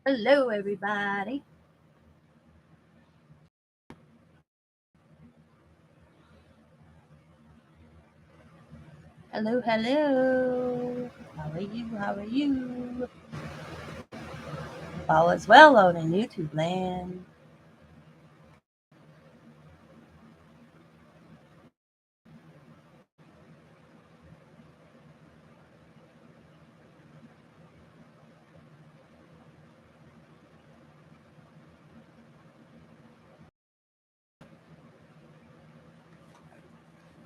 Hello, everybody. Hello, hello. How are you? How are you? All is well out in YouTube land.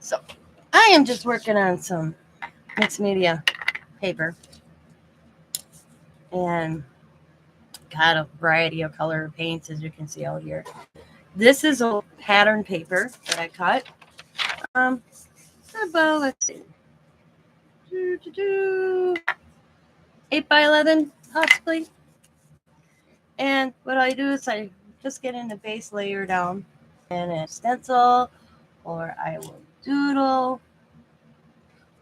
So, I am just working on some Mixmedia paper and got a variety of color paints, as you can see out here. This is a pattern paper that I cut. Um, about, let's see, 8 by 11, possibly. And what I do is I just get in the base layer down and a stencil, or I will doodle.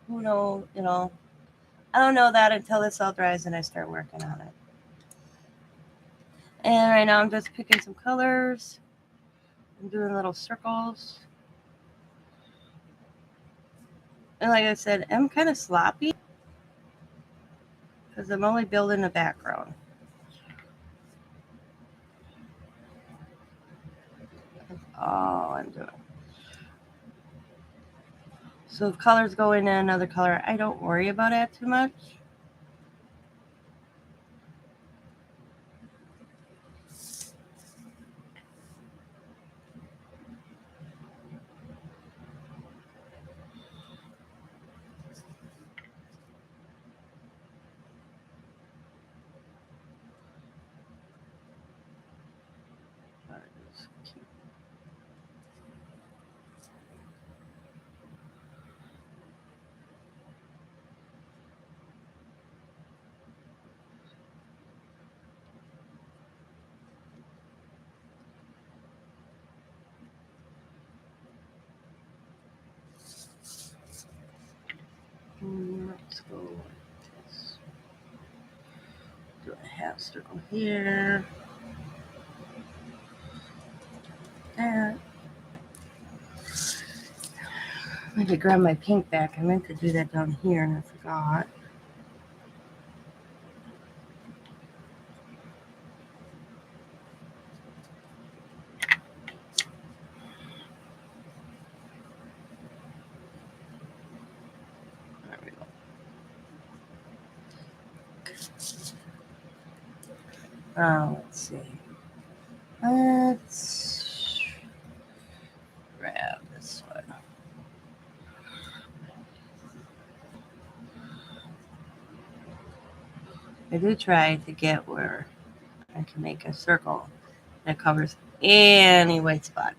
Who knows, I don't know that until this all dries and I start working on it. And right now I'm just picking some colors. I'm doing little circles. And like I said, I'm kind of sloppy because I'm only building the background. That's all I'm doing. So if colors go in another color, I don't worry about it too much. Let's go like this. Do a half circle here. There. I need to grab my pink back. I meant to do that down here and I forgot. There we go. Let's see. Let's grab this one. I do try to get where I can make a circle that covers any white spot.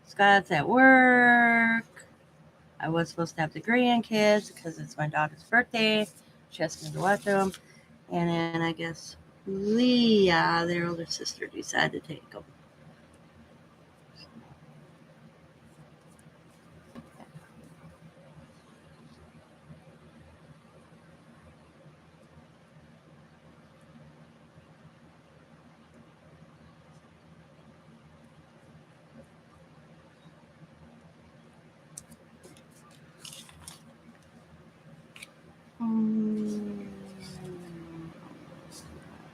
Scott's at work. I was supposed to have the grandkids because it's my daughter's birthday. She asked me to watch them. And then I guess Leah, their older sister, decided to take them.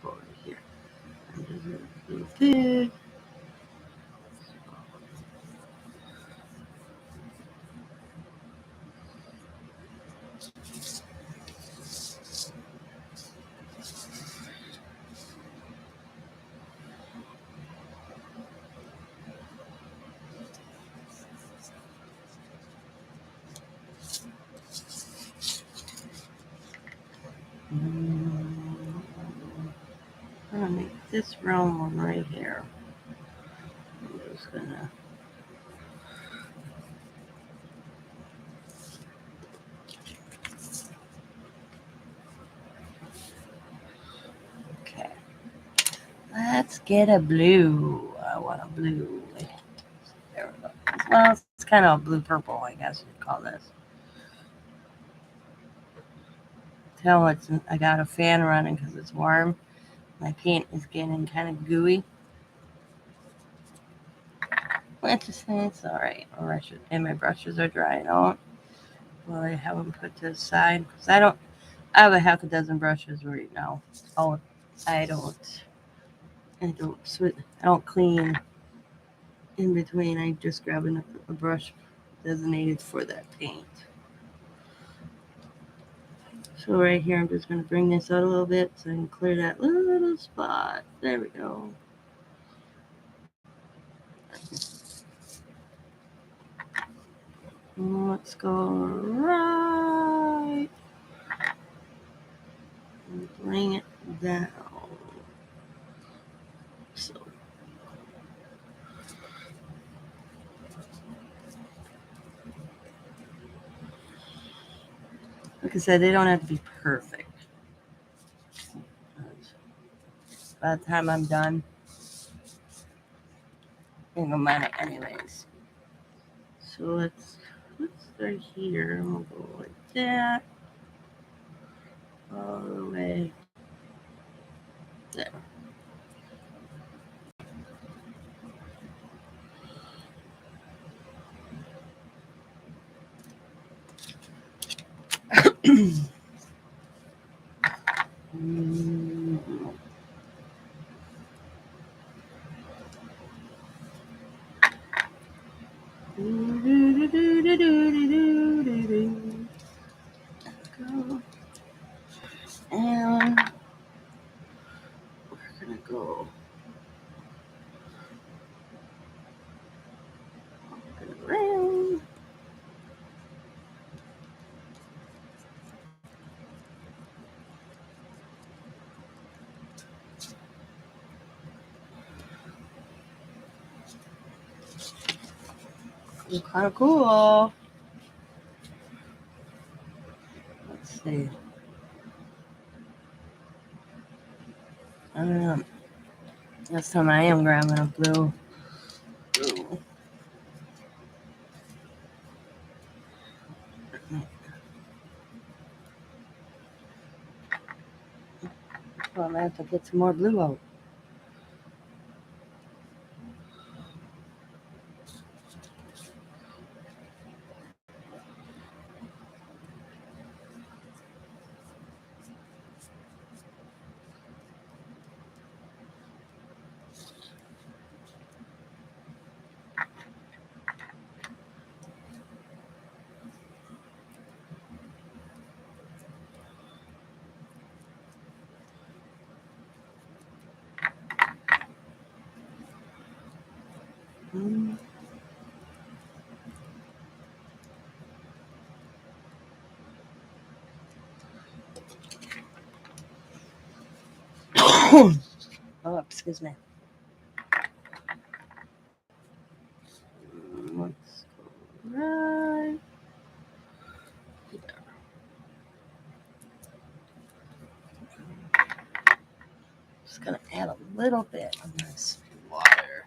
Over here. Okay. I'm gonna make this round one right here. I'm just gonna get a blue. I want a blue. There we go. Well, it's kind of blue purple, I guess you'd call this. Tell I got a fan running because it's warm. My paint is getting kind of gooey. It's all right. And my brushes are drying out. Well, I have them put to the side because I have a half a dozen brushes right now. Oh, I don't clean in between. I just grab a brush designated for that paint. So right here, I'm just going to bring this out a little bit so I can clear that little spot. There we go. Let's go right and bring it down. So like I said, they don't have to be perfect. By the time I'm done, ain't gonna mind it anyways. So let's start here. We'll go like that all the way there. And we're gonna go. Around. It's kind of cool. Let's see. This time I am grabbing a blue. Well, I'm gonna have to get some more blue out. Oh, excuse me. Let's go right there. Just gonna add a little bit of this water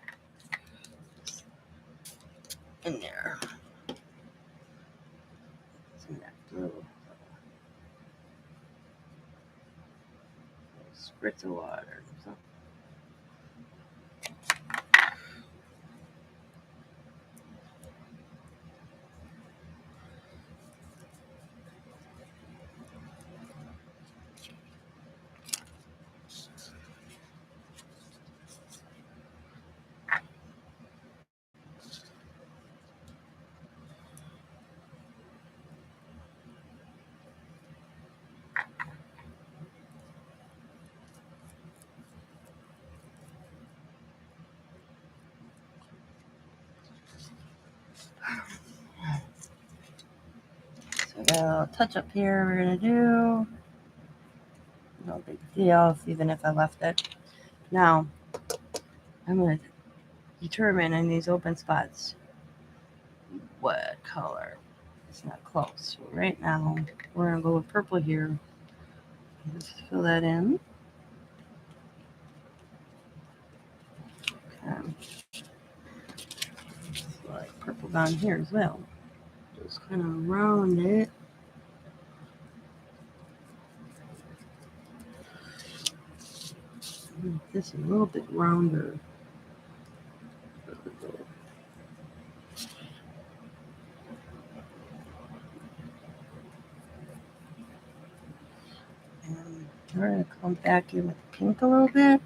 in there. Some of that blue. Spritz of water. So. So a touch up here we're gonna do. No big deal, even if I left it. Now I'm gonna determine in these open spots what color. It's not close. So right now we're gonna go with purple here. Just fill that in. Like purple down here as well. Just kind of round it. Make this a little bit rounder. And we're going to come back in with the pink a little bit.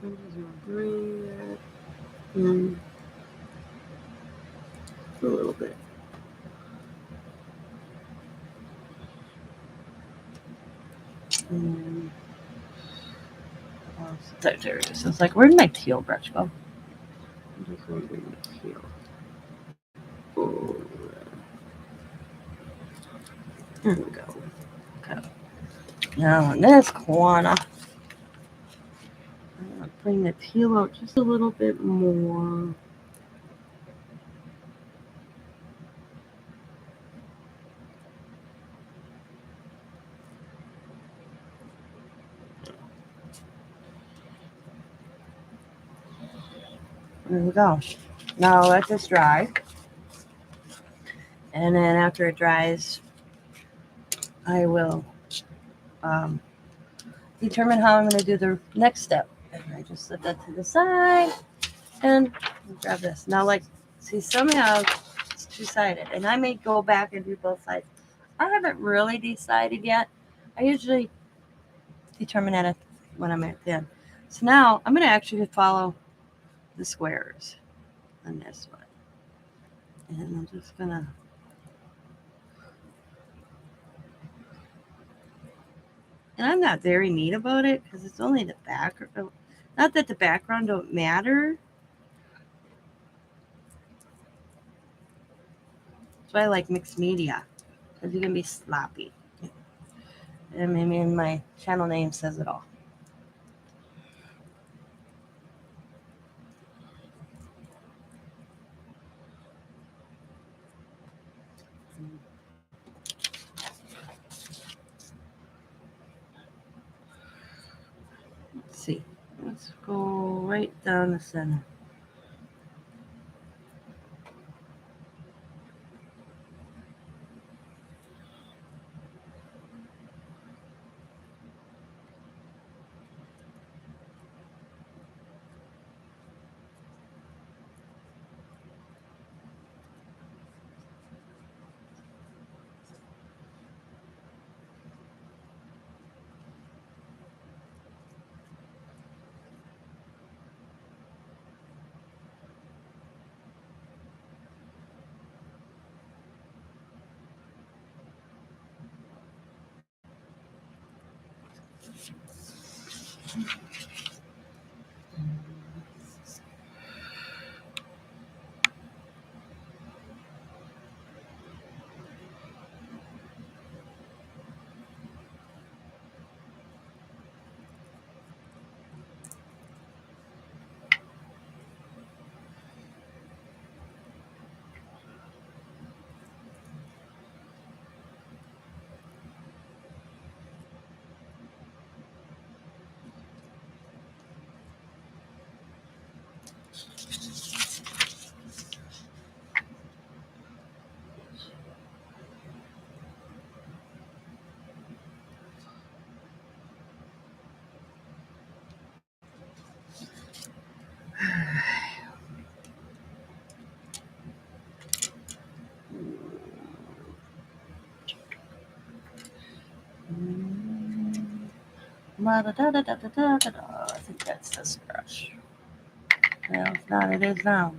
I'm just going to bring that in a little bit. And there it is. It's like, where did my teal brush go? I'm just going to bring the teal. Oh, there we go. Okay. Now in this corner, I'm going to bring the teal out just a little bit more. There we go. Now let this dry. And then after it dries, I will determine how I'm going to do the next step. And I just set that to the side and grab this. Now, like, see, some have it's two-sided, and I may go back and do both sides. I haven't really decided yet. I usually determine that when I'm at the end. So now I'm going to actually follow the squares on this one. And I'm just going to and I'm not very neat about it because it's only the background. Not that the background don't matter. That's why I like Mixmedia, because you can be sloppy. And I mean, my channel name says it all. Let's see. Let's go right down the center. I think that's this brush. Well, if not, it is now.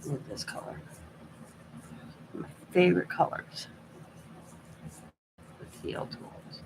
With this color. My favorite colors. The teal tools.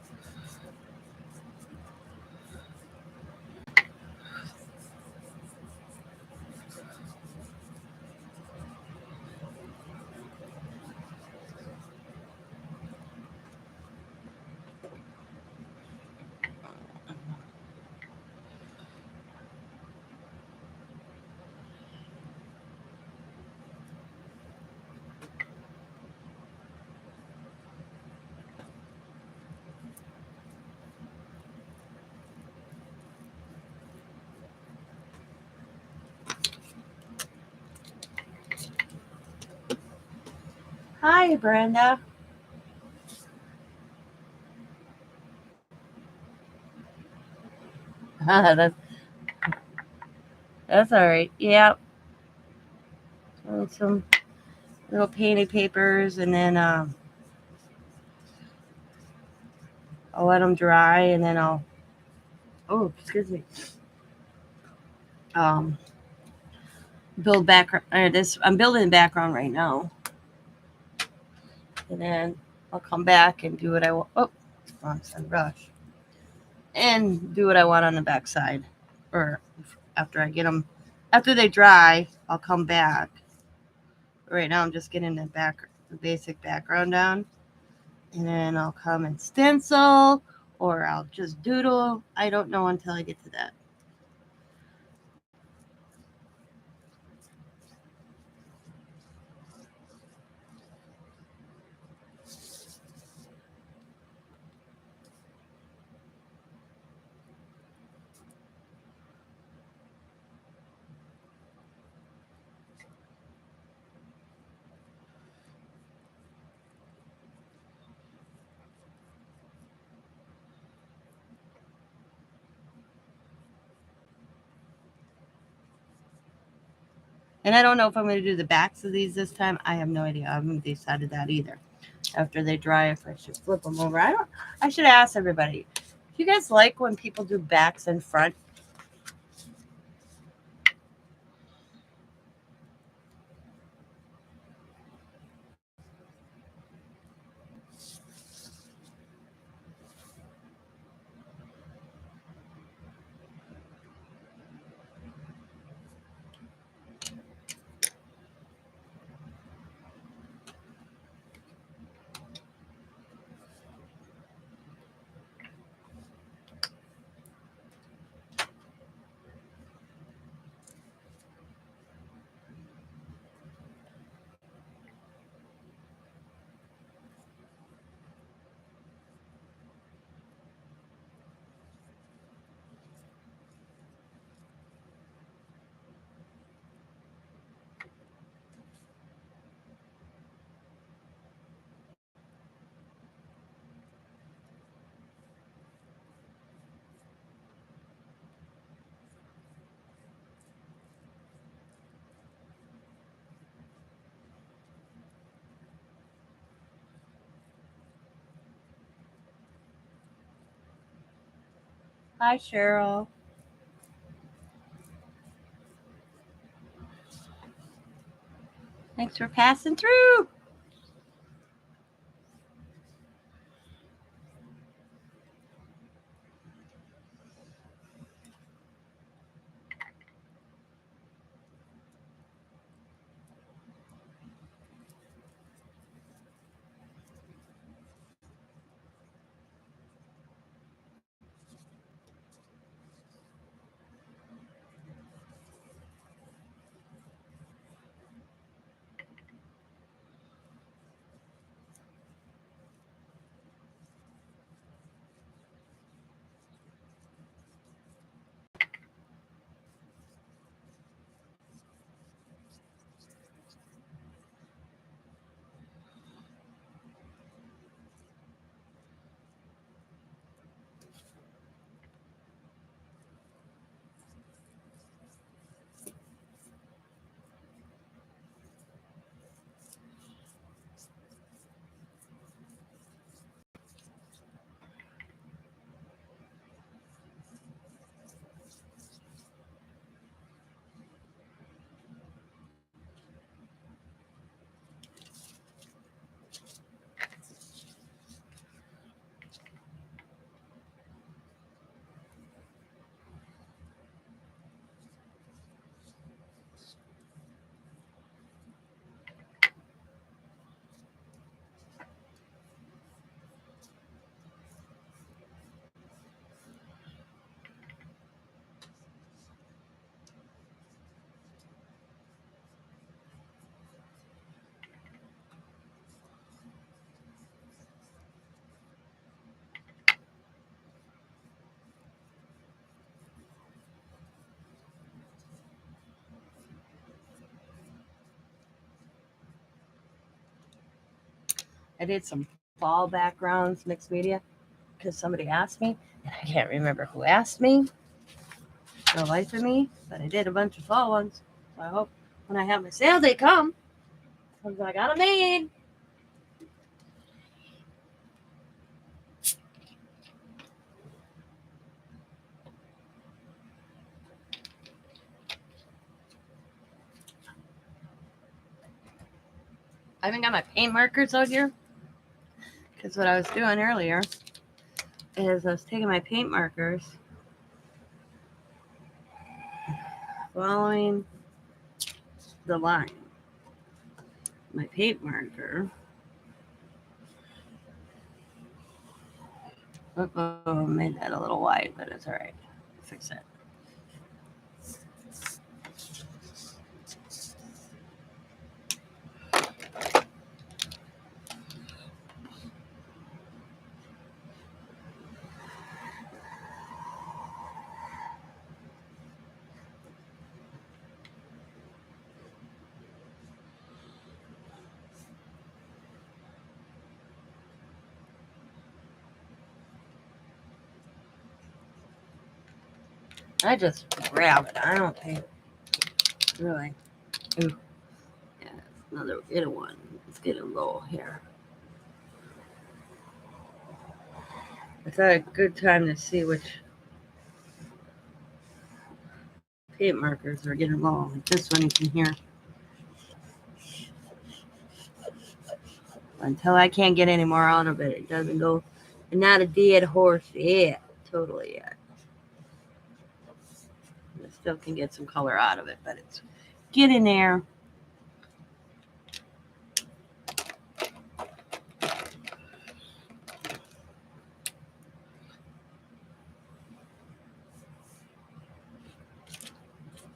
Hi, Brenda. that's that's all right. Yeah, some little painted papers, and then I'll let them dry, and then I'll. Oh, excuse me. Um, build background. This I'm building background right now, and then I'll come back and do what I want. Oh, wrong side brush, and do what I want on the back side, or after I get them. After they dry, I'll come back. Right now, I'm just getting the basic background down, and then I'll come and stencil, or I'll just doodle. I don't know until I get to that. And I don't know if I'm going to do the backs of these this time. I have no idea. I haven't decided that either. After they dry, if I should flip them over. I should ask everybody. Do you guys like when people do backs and front? Hi, Cheryl. Thanks for passing through. I did some fall backgrounds, Mixmedia, because somebody asked me, and I can't remember who asked me, no life of me, but I did a bunch of fall ones. So I hope when I have my sale they come, because I got them made. I haven't got my paint markers out here, because what I was doing earlier is I was taking my paint markers, following the line. My paint marker. Oh, made that a little wide, but it's all right. Fix it. I just grab it. I don't think really. Ooh. Yeah, another little one. Let's get a roll here. I thought a good time to see which paint markers are getting low. Like this one you can hear. Until I can't get any more out of it, it doesn't go. And not a dead horse yet. Totally yet. I still can get some color out of it, but it's getting there.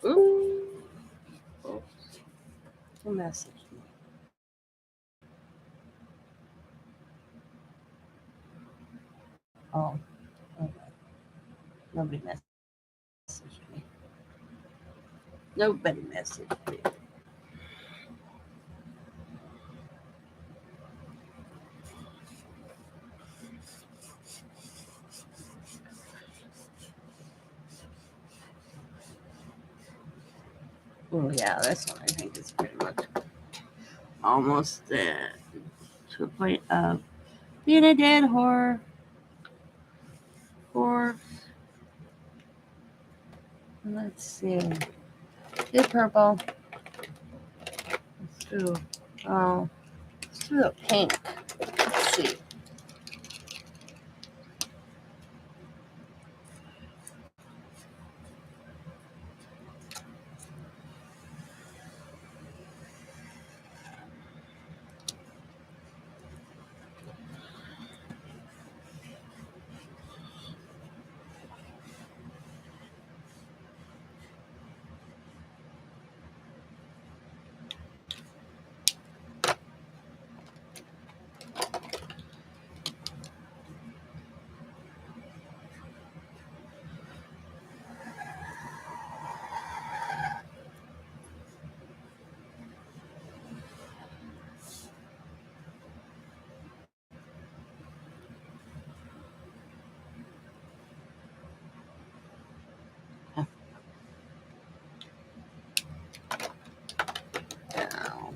Ooh. Oh, who messaged me? Oh, okay. Nobody messaged me. Nobody messaged me. Oh yeah, this one I think is pretty much almost to a point of being a dead horse. Let's see. Do purple. Let's do the pink. Let's see. Now.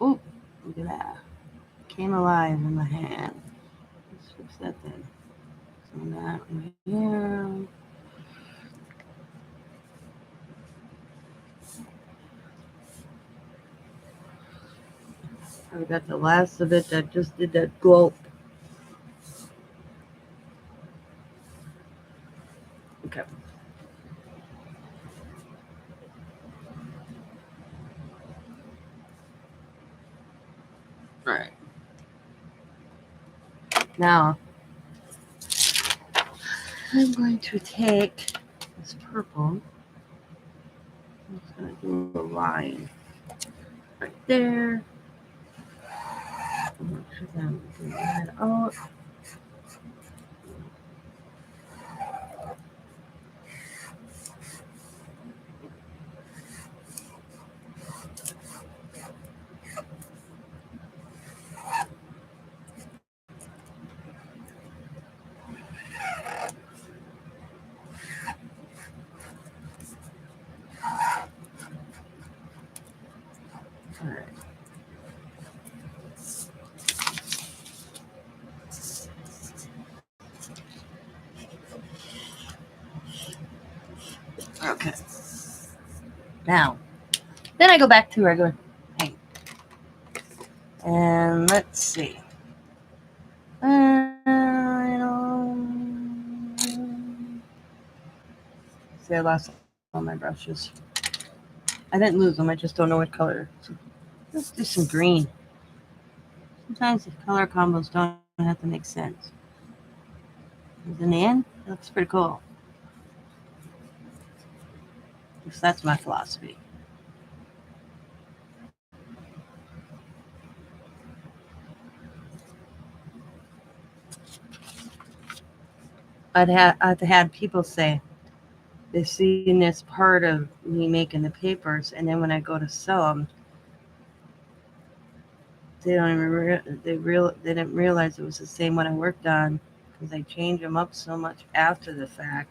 Oh, look at that. Came alive in my hand. Let's fix that then. So that right here. I got the last of it that just did that glow. Okay. All right. Now, I'm going to take this purple. I'm just going to do a line right there. Then do that out. All right. Okay. Now, then I go back to regular paint. And let's see. See, I lost all my brushes. I didn't lose them. I just don't know what color. So let's do some green. Sometimes the color combos don't have to make sense. In the end, it looks pretty cool. So that's my philosophy. I've had people say they've seen this part of me making the papers, and then when I go to sell them, they don't even they didn't realize it was the same one I worked on because I change them up so much after the fact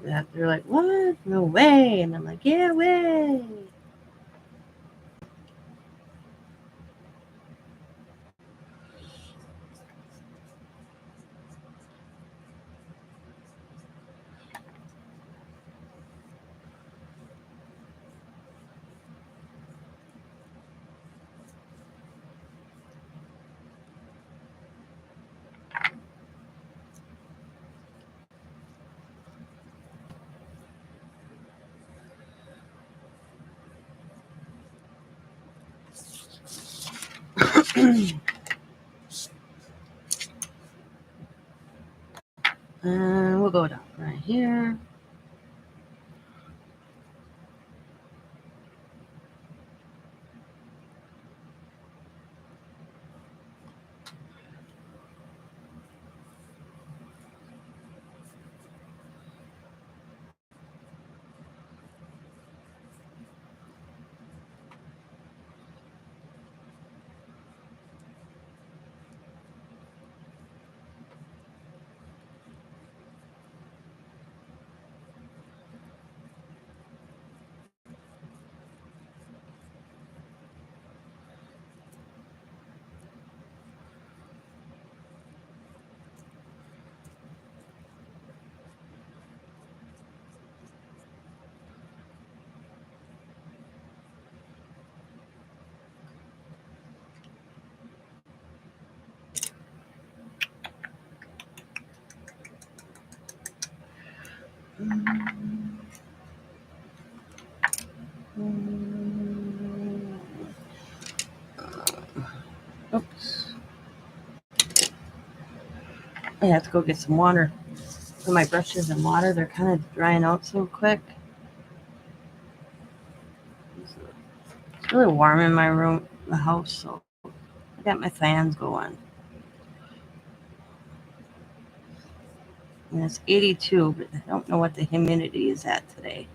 that they're like, "What? No way!" And I'm like, "Yeah, way." And we'll go down right here. Oops. I have to go get some water. Put my brushes in water. They're kind of drying out so quick. It's really warm in my room, the house, so I got my fans going. And it's 82, but I don't know what the humidity is at today.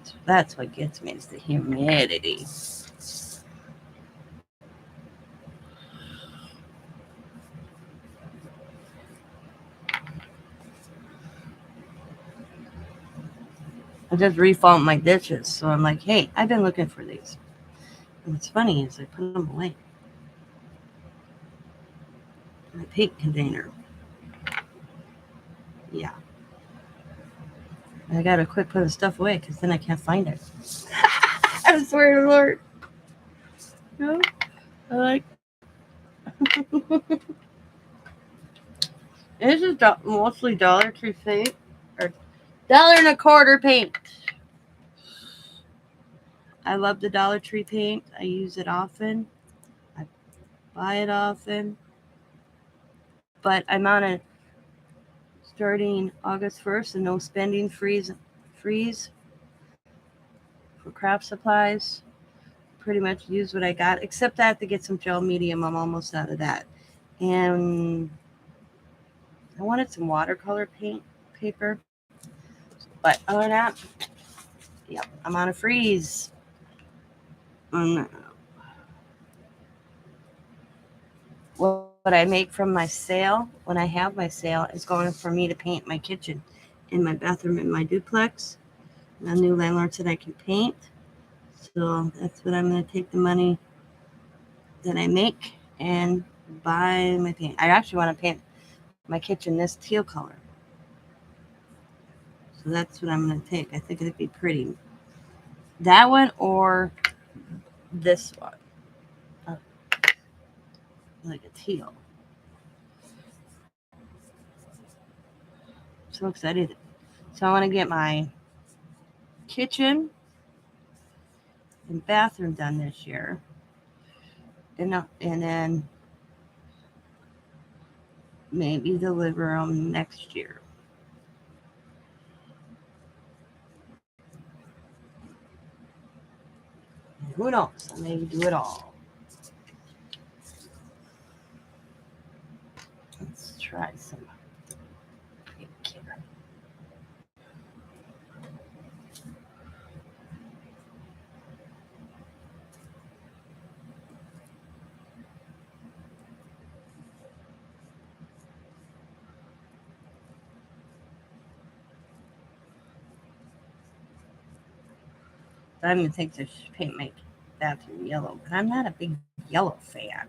So that's what gets me, is the humidity. I just refound my dishes, so I'm like, hey, I've been looking for these. And what's funny is I put them away in a paint container. Yeah. I gotta quit putting stuff away because then I can't find it. I swear to the Lord. No, I like. This is mostly Dollar Tree paint or $1.25 paint. I love the Dollar Tree paint. I use it often. I buy it often. but I'm on a starting August 1st, a no spending freeze for craft supplies. Pretty much use what I got, except I have to get some gel medium. I'm almost out of that. And I wanted some watercolor paint paper. But other than that, yep, I'm on a freeze. What I make from my sale, when I have my sale, is going for me to paint my kitchen in my bathroom in my duplex. My new landlord said I can paint. So that's what I'm going to take the money that I make and buy my paint. I actually want to paint my kitchen this teal color. So that's what I'm going to take. I think it'd be pretty. That one or this one. Uh, like a teal. So excited. So I want to get my kitchen and bathroom done this year. And then maybe the living room next year. Who knows? I may do it all. Let's try some pink here. I don't even think this paint my bathroom yellow, but I'm not a big yellow fan.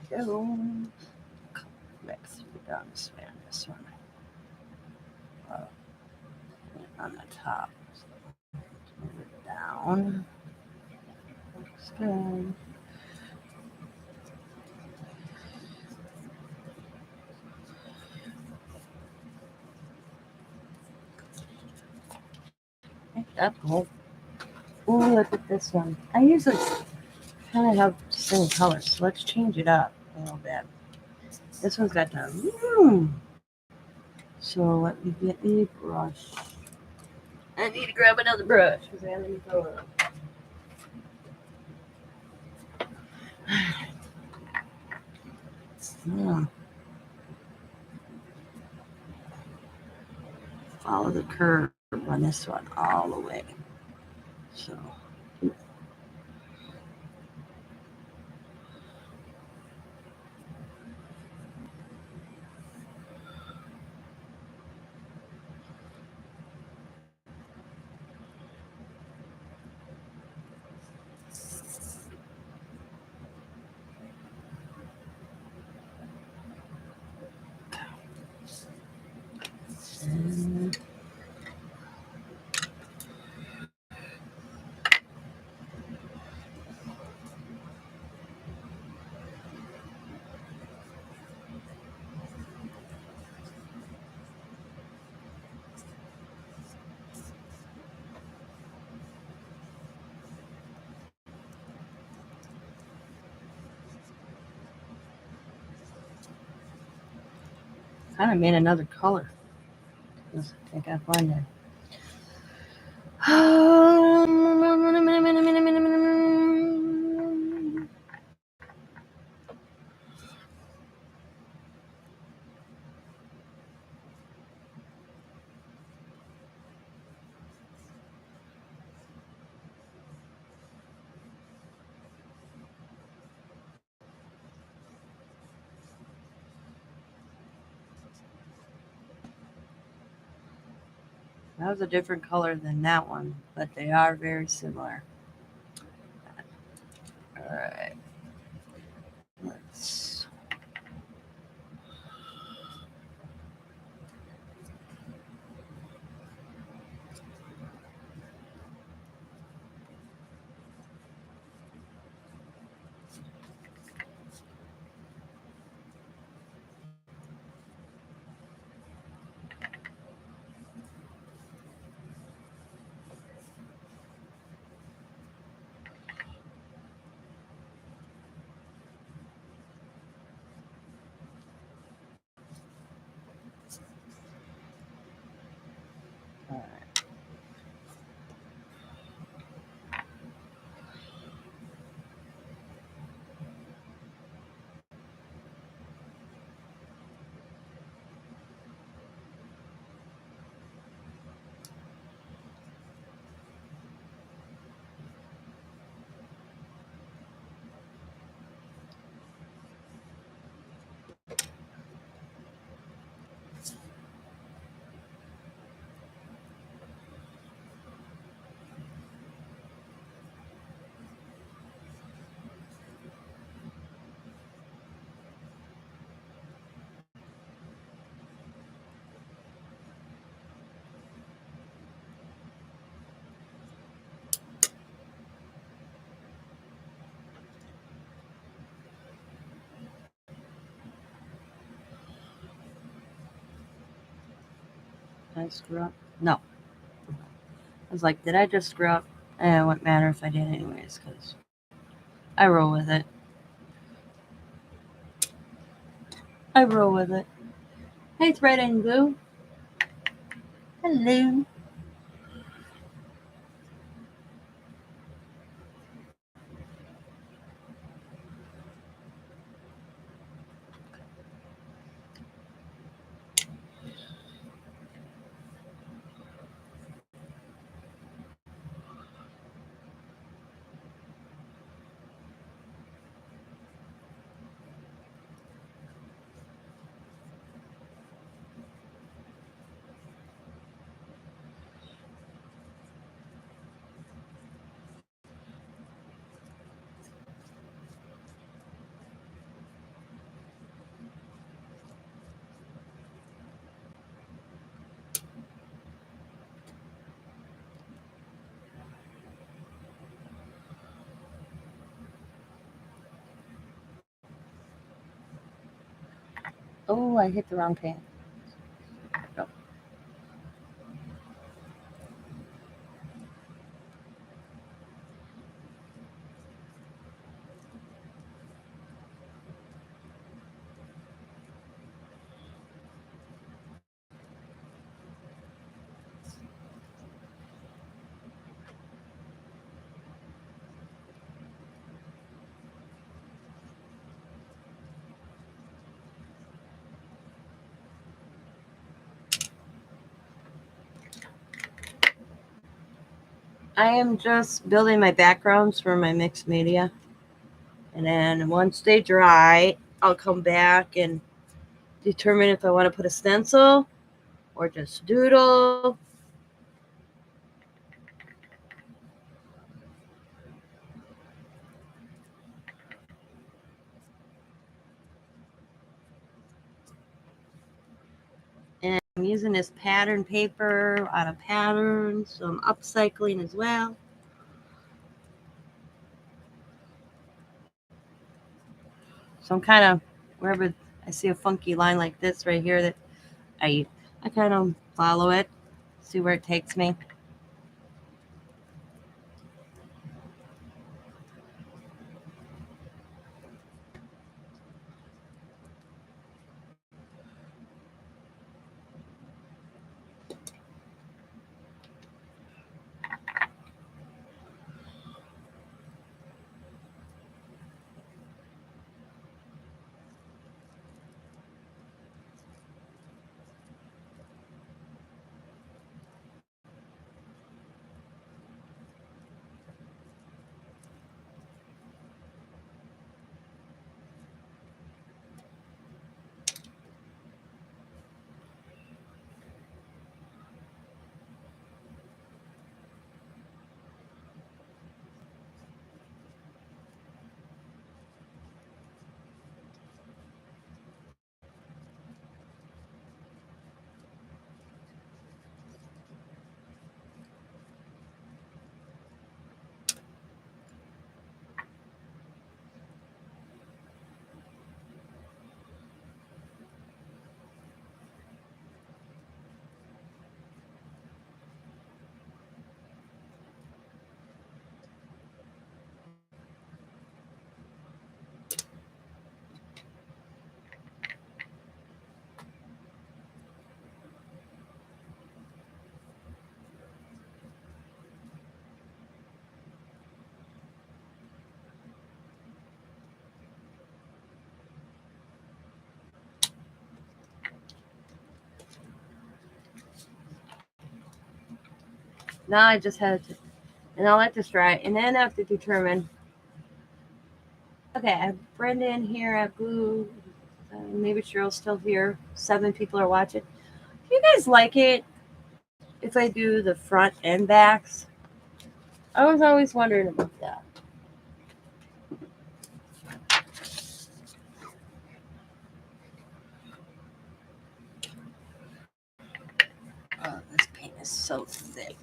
There we go. Mix it down this way on this one. On the top. Move it down. Looks good. Up. Ooh, look at this one. I usually kind of have the same colors, so let's change it up a little bit. This one's got the So let me get a brush. I need to grab another brush because I haven't throw it. Follow the curve on this one all the way. So kind of made another color. I think I blended. That was a different color than that one, but they are very similar. All right. Let's. All right. Did I screw up? No. I was like, did I just screw up? It wouldn't matter if I did anyways, because I roll with it. I roll with it. Hey, Thread and Glue. Hello. Oh, I hit the wrong pan. No. I am just building my backgrounds for my Mixmedia. And then once they dry, I'll come back and determine if I want to put a stencil or just doodle. And I'm using this pattern paper out of patterns, so I'm upcycling as well. So I'm kind of, wherever I see a funky line like this right here, that I kind of follow it, see where it takes me. Now I just had to, and I'll let this dry, and then I have to determine. Okay, I have Brenda in here at Blue. Maybe Cheryl's still here. 7 people are watching. Do you guys like it if I do the front and backs? I was always wondering about that. Oh, this paint is so thick.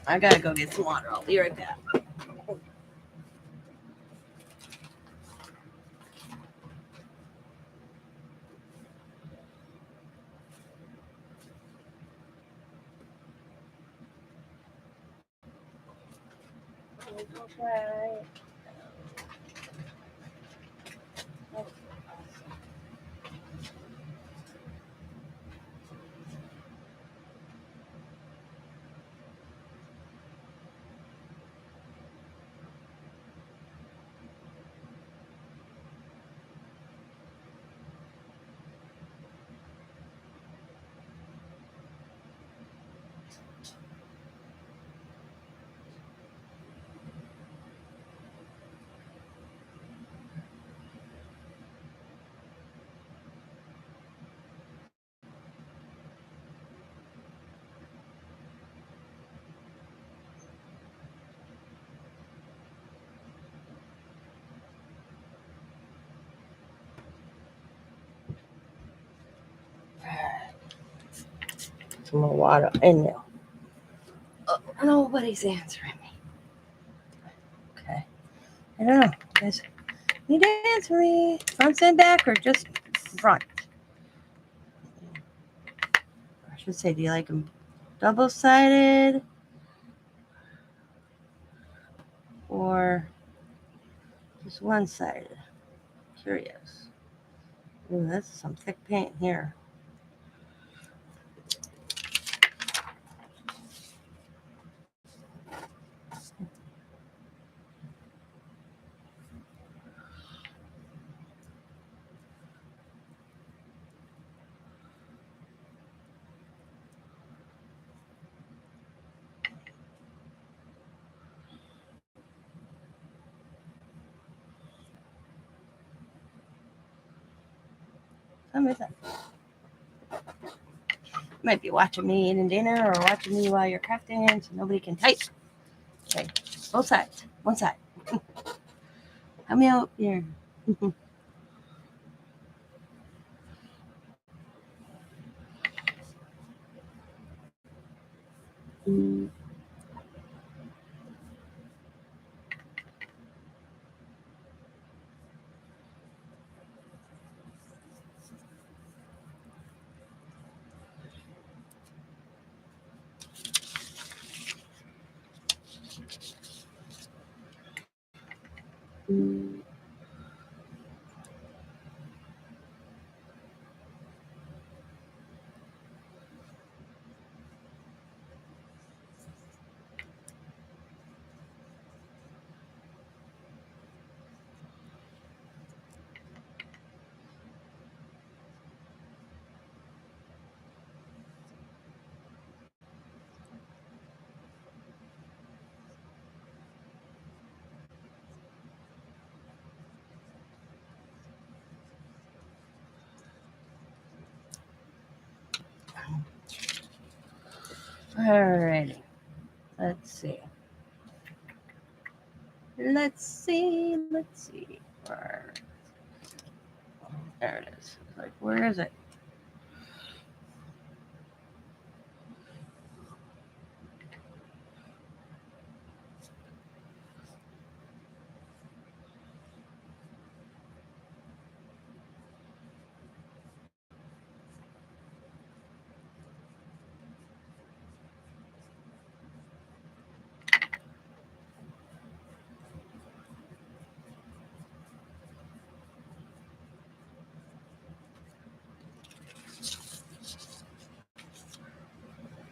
I gotta go get some water. I'll be right back. Okay. Some more water in there. Oh, nobody's answering me. Okay. I don't know. You guys need to answer me. Front and back or just front? I should say, do you like them double-sided or just one-sided? Curious. Ooh, that's some thick paint here. Some is it? You might be watching me eating dinner or watching me while you're crafting, so nobody can type. Okay, both sides. One side. Help me out here. Alrighty. Let's see. Where? There it is. Like, where is it?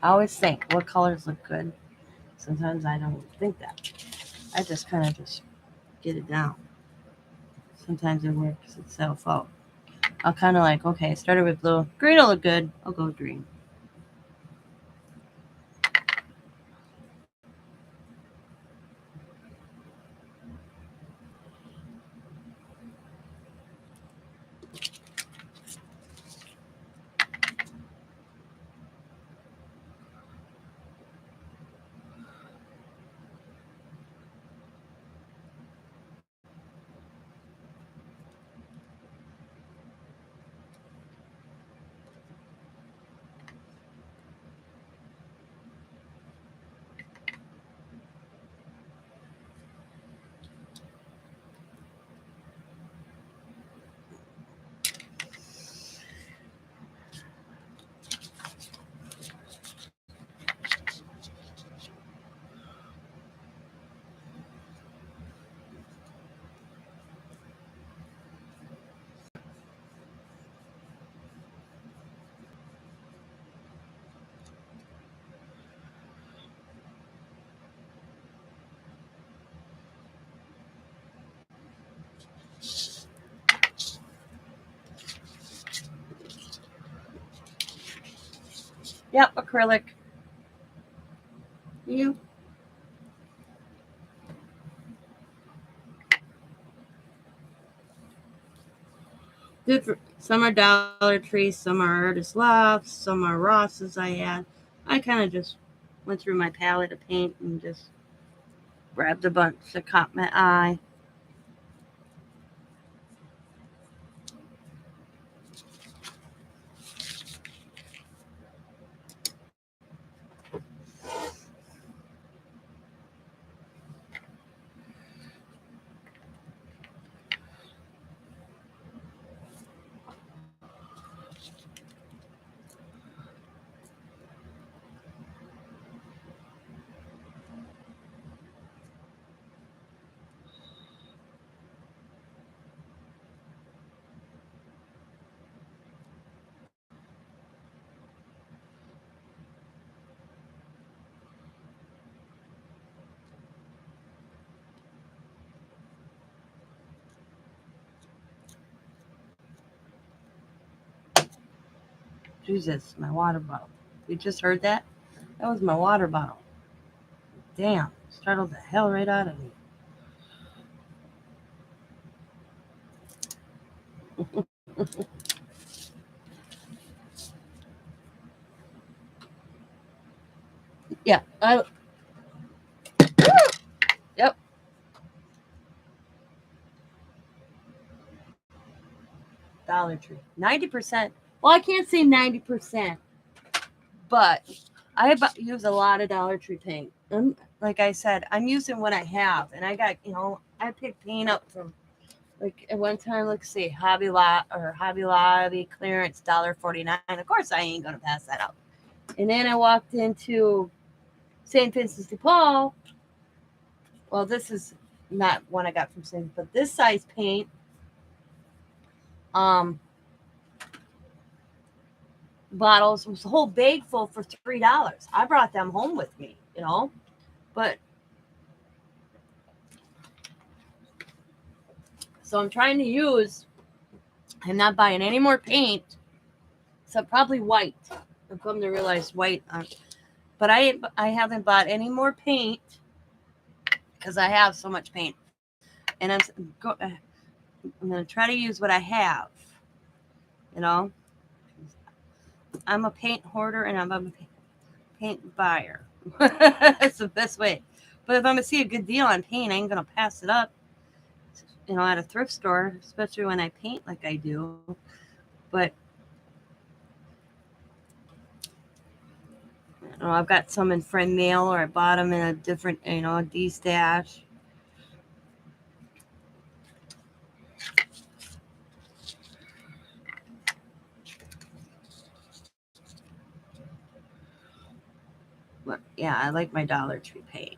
I always think what colors look good. Sometimes I don't think that. I just kind of just get it down. Sometimes it works itself out. I'll kind of like, okay, I started with blue. Green will look good. I'll go with green. Yep, acrylic. You. Some are Dollar Tree, some are Artist Lofts, some are Ross's I had. I kind of just went through my palette of paint and just grabbed a bunch that caught my eye. Jesus, my water bottle. You just heard that? That was my water bottle. Damn, startled the hell right out of me. Yeah, yep. Dollar Tree. 90%. Well, I can't say 90%, but I use a lot of Dollar Tree paint. Like I said, I'm using what I have, and I got, I picked paint up from like at one time. Let's see, Hobby Lobby clearance $1.49. Of course, I ain't gonna pass that up. And then I walked into St. Vincent de Paul. Well, this is not one I got from St. but this size paint. Um, Bottles was a whole bag full for $3. I brought them home with me. But so I'm trying to use. I'm not buying any more paint, except probably white. I've come to realize white. But I haven't bought any more paint because I have so much paint, and I'm going to try to use what I have. You know, I'm a paint hoarder and I'm a paint buyer. That's the best way. But if I'm gonna see a good deal on paint, I ain't gonna pass it up. At a thrift store, especially when I paint like I do. But I've got some in friend mail, or I bought them in a different, a D stash. But yeah, I like my Dollar Tree paint.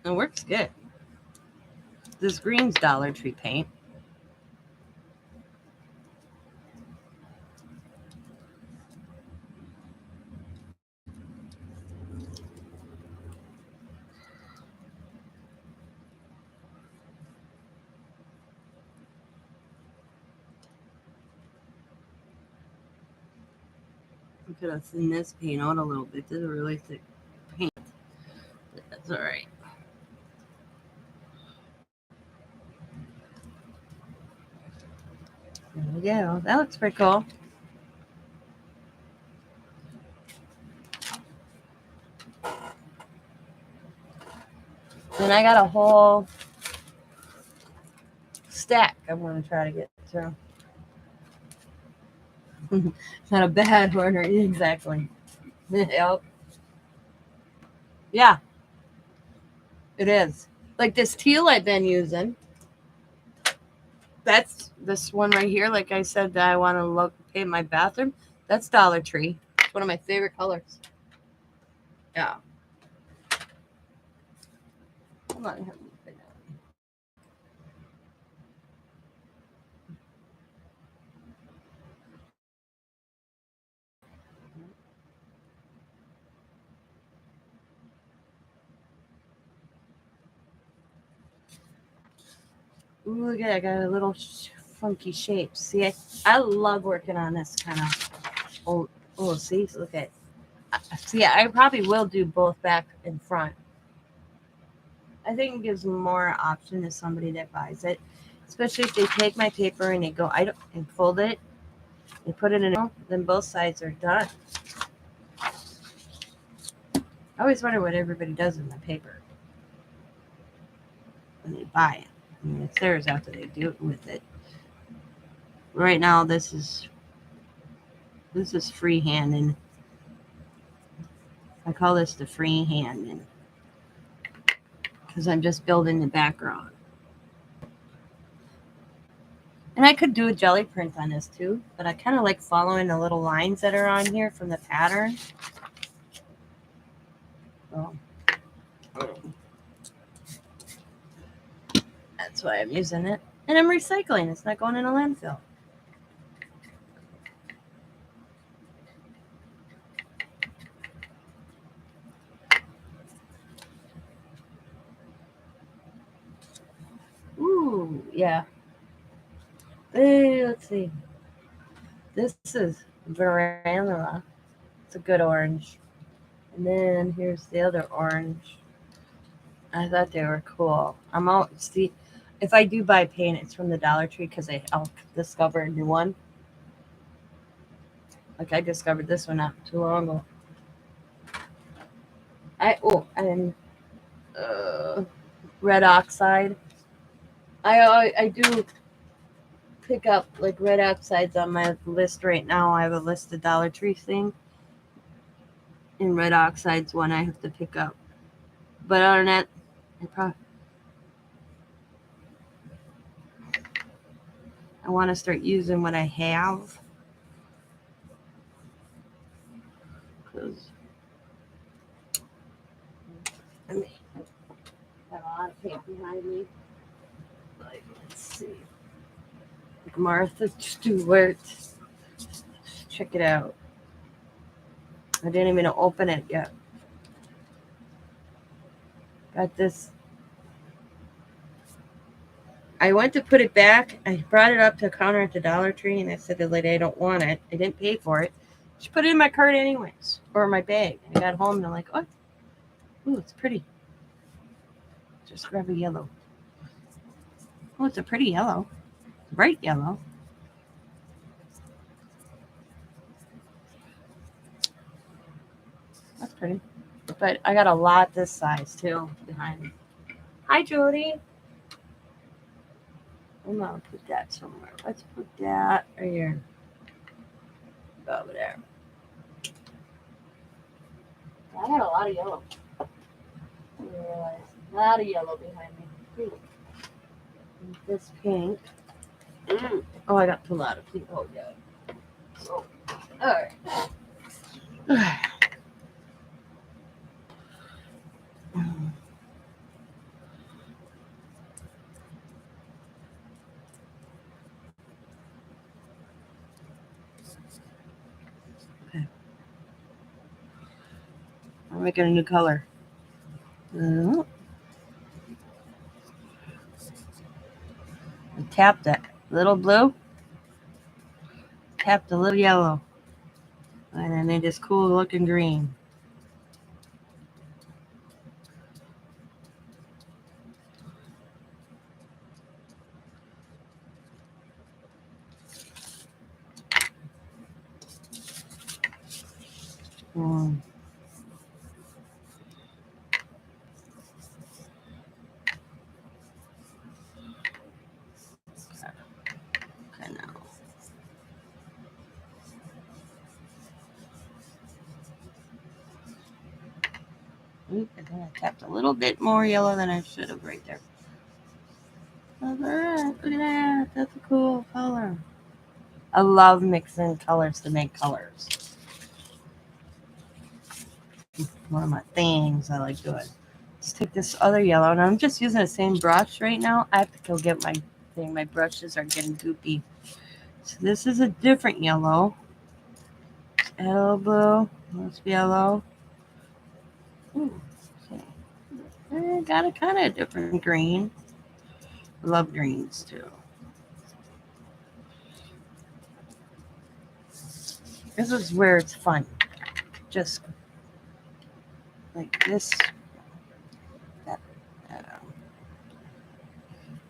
It works good. This green's Dollar Tree paint. could have thinned this paint out a little bit. This is a really thick paint. But that's all right. There we go. That looks pretty cool. Then I got a whole stack I'm going to try to get through. Not a bad order, exactly. Yep. Yeah, it is. Like this teal I've been using. That's this one right here. Like I said, that I want to paint my bathroom. That's Dollar Tree. It's one of my favorite colors. Yeah. Hold on. Ooh, look at it. I got a little funky shape. See, I love working on this kind of. Oh, see, look at. See, I probably will do both back and front. I think it gives more option to somebody that buys it, especially if they take my paper and they go, and fold it, and put it in. Then both sides are done. I always wonder what everybody does with my paper when they buy it. I mean, it's theirs after they do it with it. Right now, this is freehanding. I call this the freehanding because I'm just building the background. And I could do a jelly print on this too, but I kind of like following the little lines that are on here from the pattern. So, that's why I'm using it. And I'm recycling. It's not going in a landfill. Ooh, yeah. Hey, let's see. This is Veranda. It's a good orange. And then here's the other orange. I thought they were cool. I'm out. See, if I do buy paint, it's from the Dollar Tree because I'll discover a new one. Like I discovered this one not too long ago. And red oxide. I do pick up like red oxides on my list right now. I have a list of Dollar Tree thing, and red oxide's one I have to pick up. But other than that, I want to start using what I have. Because I mean, I have a lot of paint behind me. Like, let's see. Like Martha Stewart. Check it out. I didn't even open it yet. Got this. I went to put it back. I brought it up to the counter at the Dollar Tree, and I said to the lady, I don't want it. I didn't pay for it. She put it in my cart anyways, or my bag. I got home, and I'm like, oh, ooh, it's pretty. Just grab a yellow. Oh, it's a pretty yellow. Bright yellow. That's pretty. But I got a lot this size, too, behind me. Hi, Jody. I'm going to put that somewhere. Let's put that right here. Over there. I got a lot of yellow. I realize. A lot of yellow behind me. Ooh. And this pink. Oh, I got a lot of pink. Oh, yeah. So, all right. Okay. I'm making a new color. I tapped it. Little blue. Tapped a little yellow. And then it is cool looking green. Mm. Okay, now. Oop, and then I tapped a little bit more yellow than I should have right there. All right, look at that. That's a cool color. I love mixing colors to make colors. One of my things I like doing. Let's take this other yellow, and I'm just using the same brush right now. I have to go get my thing. My brushes are getting goopy. So this is a different yellow. Yellow blue. Let's yellow. Ooh, okay. I got a kind of different green. I love greens too. This is where it's fun. Just like this. That,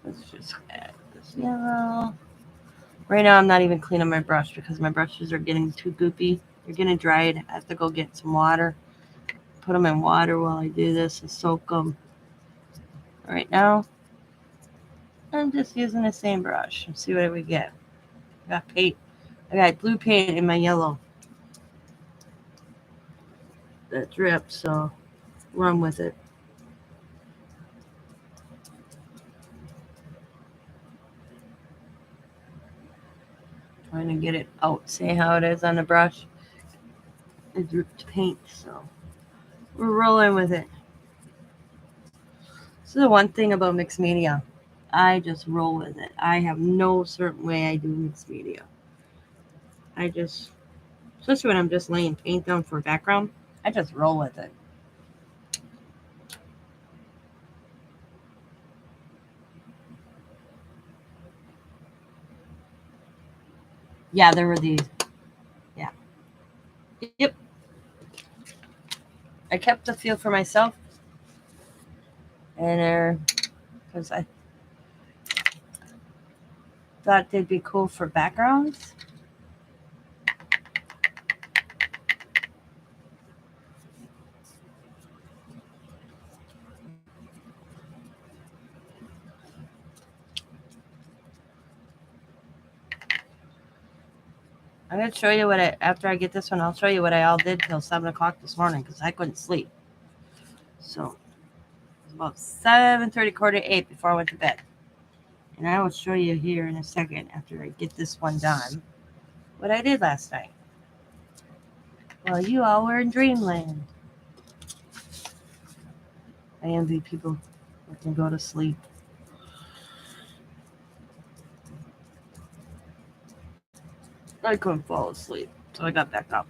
let's just add this yellow. Right now, I'm not even cleaning my brush because my brushes are getting too goopy. They're getting dried. I have to go get some water. Put them in water while I do this and soak them. Right now, I'm just using the same brush and see what we get. I got paint. I got blue paint in my yellow that dripped, so run with it. Trying to get it out. See how it is on the brush? It dripped paint, so we're rolling with it. This is the one thing about Mixmedia. I just roll with it. I have no certain way I do Mixmedia. I just, especially when I'm just laying paint down for background, I just roll with it. Yeah, there were these. Yeah. Yep. I kept the feel for myself. And because I thought they'd be cool for backgrounds. I'm going to show you after I get this one, I'll show you what I all did till 7 o'clock this morning because I couldn't sleep. So it was about 7:30, 7:45 before I went to bed. And I will show you here in a second after I get this one done what I did last night. Well, you all were in dreamland. I envy people who can go to sleep. I couldn't fall asleep, so I got back up.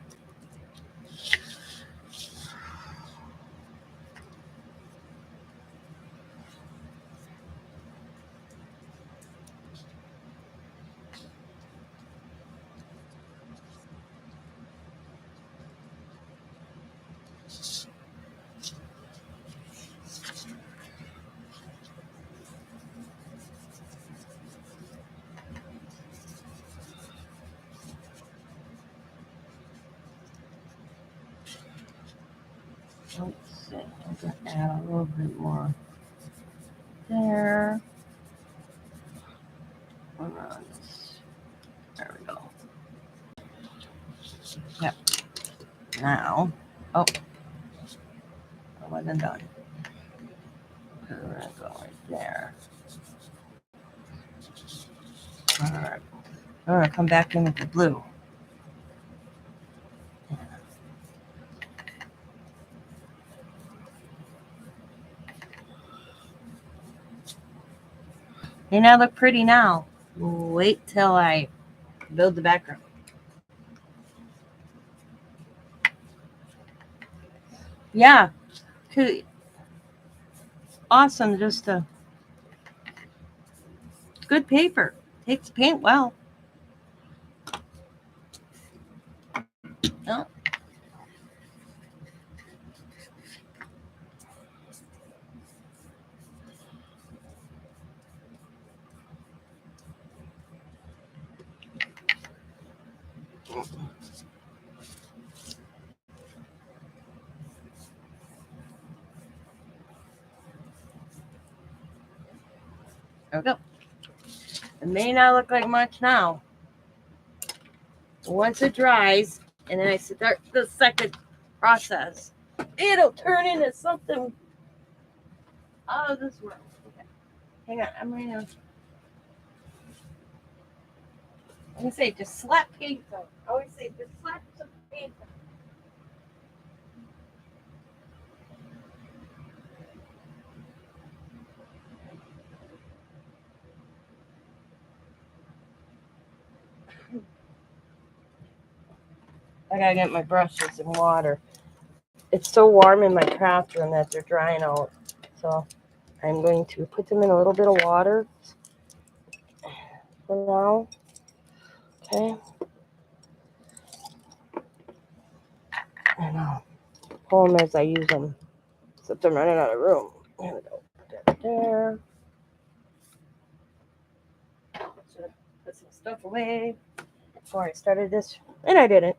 Let's see, I'm going to add a little bit more there. There we go. Yep. Now, oh, I wasn't done. We're going to go right there. All right. I'm going to come back in with the blue. They now look pretty now. Wait till I build the background. Yeah. Awesome. Just a good paper. Takes paint well. Oh, There we go. It may not look like much now. Once it dries, and then I start the second process, it'll turn into something out of this world. Okay. Hang on, I'm gonna say just slap paint on. I always say just slap some paint on. I gotta get my brushes and water. It's so warm in my craft room that they're drying out. So I'm going to put them in a little bit of water for now. Okay. And I'll pull them as I use them. Except I'm running out of room. There we go. Put that there. Should have put some stuff away before I started this. And I didn't.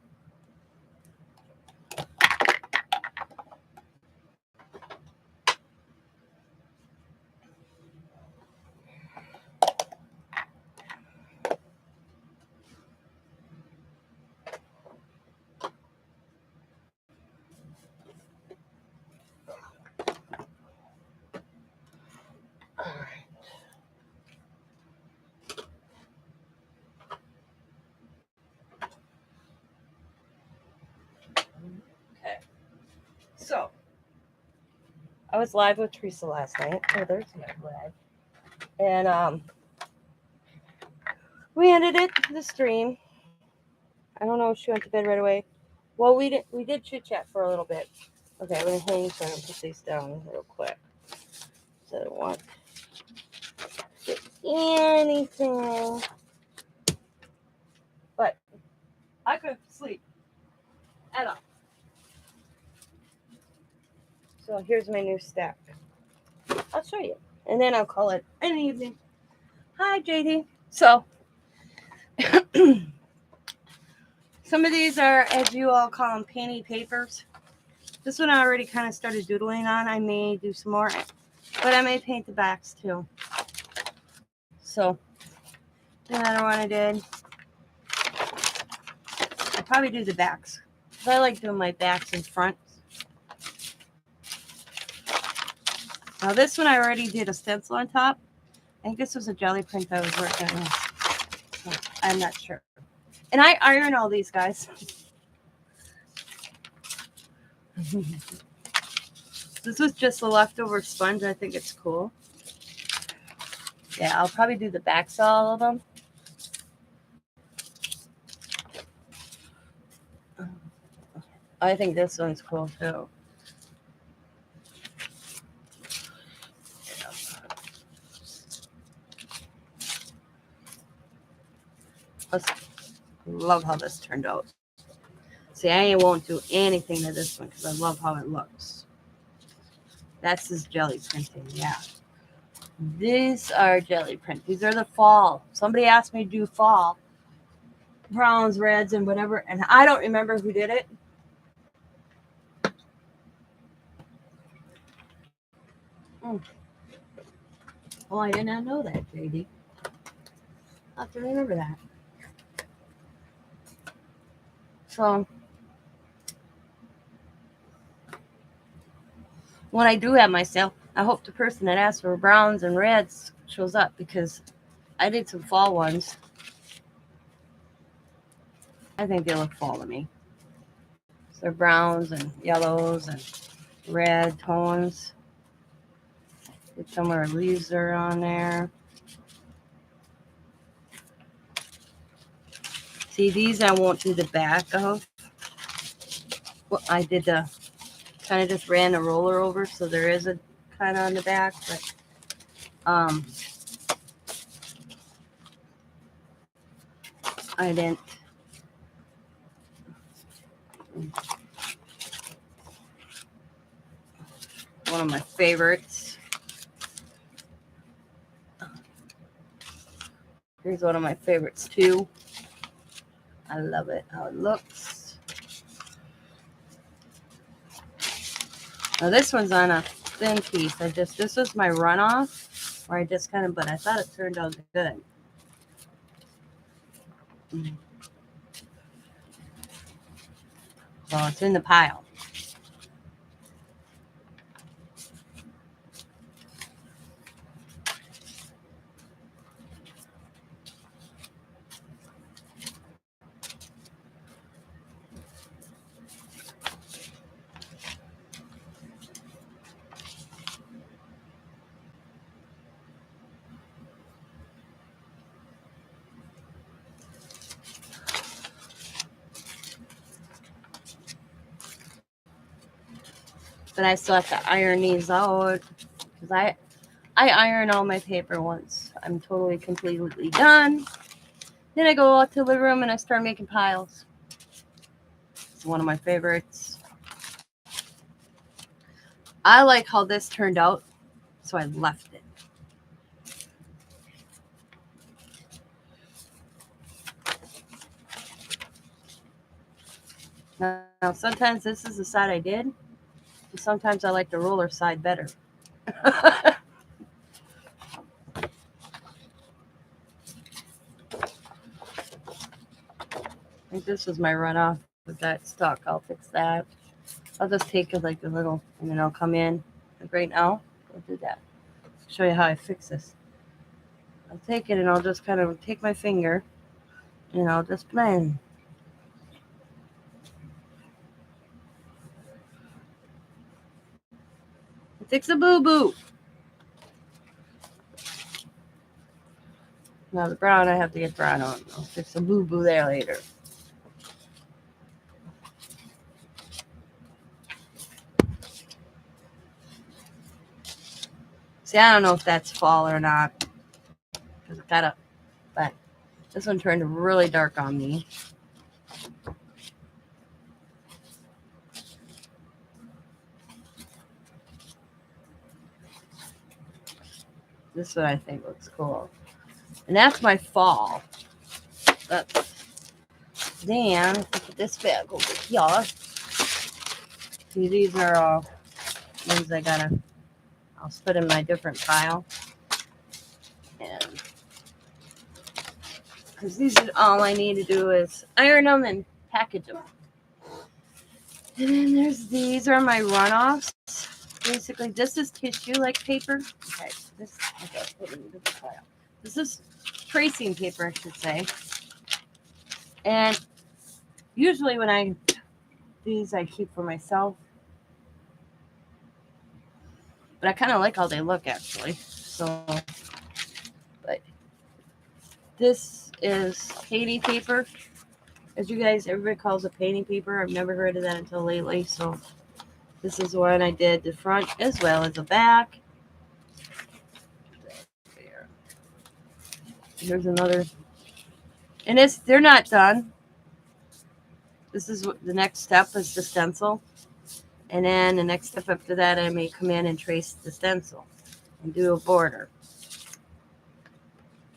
Okay. So I was live with Teresa last night. Oh, there's my leg. And we ended it the stream. I don't know if she went to bed right away. Well, we did chit chat for a little bit. Okay, I'm gonna hang so I can put these down real quick. So I don't want to get anything. But I couldn't sleep at all. So here's my new stack. I'll show you. And then I'll call it an evening. Hi, JD. So some of these are, as you all call them, panty papers. This one I already kind of started doodling on. I may do some more, but I may paint the backs too. So another one I did. I'll probably do the backs. I like doing my backs and fronts. Now this one I already did a stencil on top. I think this was a jelly print I was working on. So I'm not sure. And I iron all these guys. This was just a leftover sponge. I think it's cool. Yeah, I'll probably do the backs of all of them. I think this one's cool too. Love how this turned out. See, I won't do anything to this one because I love how it looks. That's this jelly printing, yeah. These are jelly print. These are the fall. Somebody asked me to do fall. Browns, reds, and whatever. And I don't remember who did it. Well, I did not know that, JD. I'll have to remember that. So when I do have my sale, I hope the person that asked for browns and reds shows up because I did some fall ones. I think they look fall to me. So they're browns and yellows and red tones. Some of our leaves are on there. See, these I won't do the back of. Well, I did the kind of just ran a roller over, so there is a kind of on the back, but I didn't. One of my favorites. Here's one of my favorites too. I love it, how it looks. Now this one's on a thin piece. This was my runoff, where I just kind of, but I thought it turned out good. So it's in the pile. But I still have to iron these out, because I iron all my paper once I'm totally completely done. Then I go out to the room and I start making piles. It's one of my favorites. I like how this turned out, so I left it. Now sometimes this is the side I did, and sometimes I like the roller side better. I think this is my runoff with that stock. I'll fix that. I'll just take it like a little, and then I'll come in. Like right now, I'll do that. Show you how I fix this. I'll take it and I'll just kind of take my finger and I'll just blend. Fix a boo-boo. Now the brown, I have to get brown on. I'll fix a boo-boo there later. See, I don't know if that's fall or not, because it got up, but this one turned really dark on me. This one I think looks cool. And that's my fall. Then, put this bag over here. See, these are all things I'll put in my different pile. And because these are all I need to do is iron them and package them. And then these are my runoffs. Basically, this is tissue like paper. Okay, put it into the pile. This is tracing paper, I should say. And usually when these I keep for myself. But I kind of like how they look, actually. So, but this is painting paper. As you guys, everybody calls it painting paper. I've never heard of that until lately. So this is one I did the front as well as the back. There. Here's another. And they're not done. This is what the next step is, the stencil. And then the next step after that, I may come in and trace the stencil and do a border.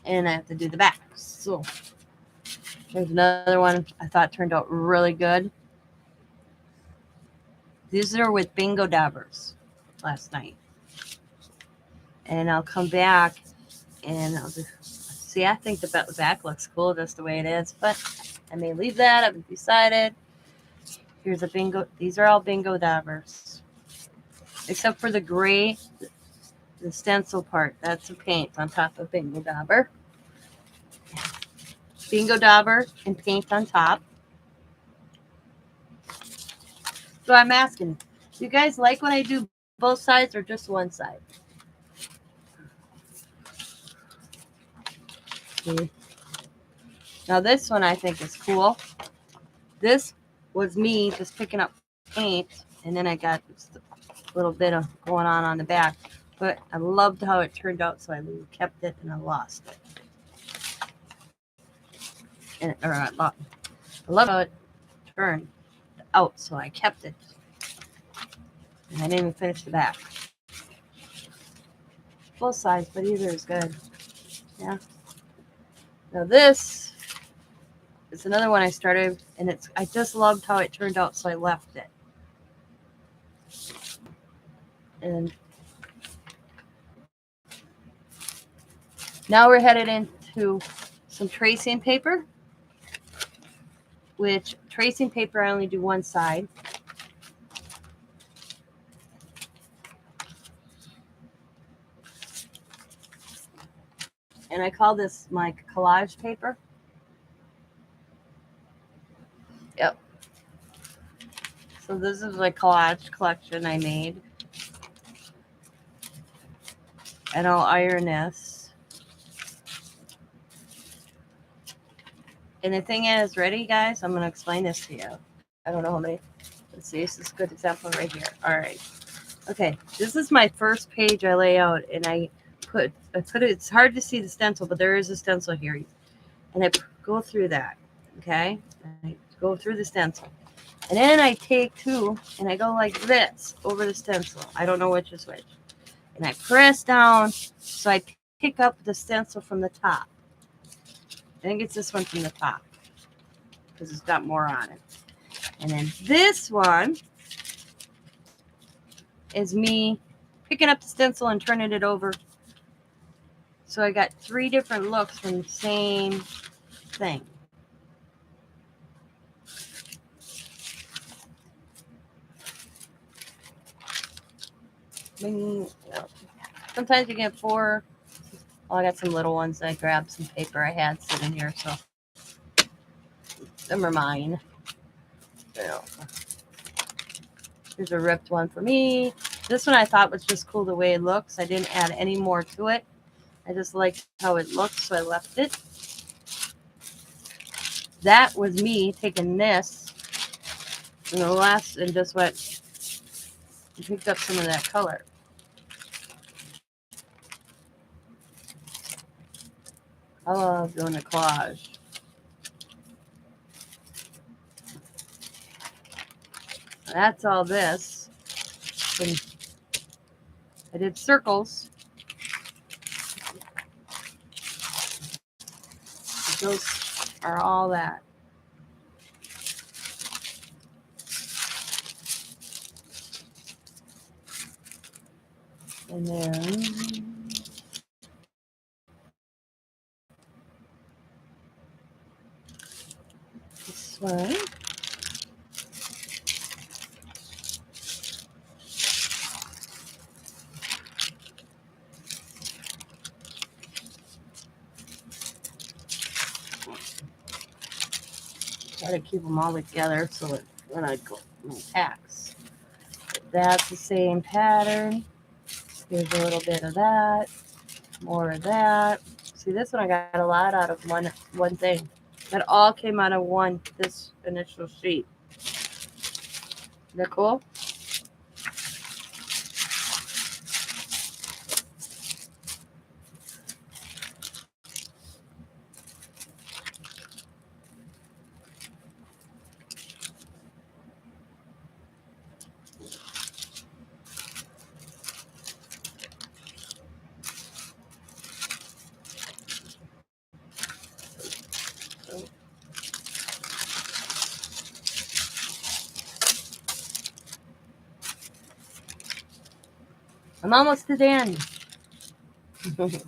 And I have to do the back. So there's another one I thought turned out really good. These are with Bingo Dabbers last night. And I'll come back and I'll just see. I think the back looks cool just the way it is, but I may leave that. I haven't decided. Here's a bingo. These are all Bingo Dabbers, except for the gray, the stencil part. That's a paint on top of Bingo Dabber. Bingo Dabber and paint on top. So I'm asking, do you guys like when I do both sides or just one side? See? Now this one I think is cool. This was me just picking up paint, and then I got just a little bit of going on the back. But I loved how it turned out, so I kept it and I lost it. And I love how it turned out, so I kept it. And I didn't even finish the back. Both sides, but either is good. Yeah. Now this It's another one I started, and I just loved how it turned out, so I left it. And now we're headed into some tracing paper, which tracing paper I only do one side. And I call this my collage paper. Yep. So this is a collage collection I made. And I'll iron this. And the thing is, ready guys? I'm going to explain this to you. I don't know how many. Let's see, this is a good example right here. All right. Okay, this is my first page I lay out, and I put it, it's hard to see the stencil, but there is a stencil here. And I go through that, okay? I go through the stencil. And then I take two, and I go like this over the stencil. I don't know which is which. And I press down, so I pick up the stencil from the top. I think it's this one from the top, because it's got more on it. And then this one is me picking up the stencil and turning it over. So I got 3 different looks from the same thing. Sometimes you get 4. Oh, I got some little ones. I grabbed some paper I had sitting here, so them are mine. Here's a ripped one for me. This one I thought was just cool the way it looks. I didn't add any more to it. I just liked how it looked, so I left it. That was me taking this and just went and picked up some of that color. I love doing the collage. That's all this. And I did circles. Those are all that. And then this one. Try to keep them all together so that when I go my packs. That's the same pattern. Here's a little bit of that, more of that. See, this one I got a lot out of one thing. That all came out of this initial sheet. Isn't that cool? I'm almost to the end. Okay.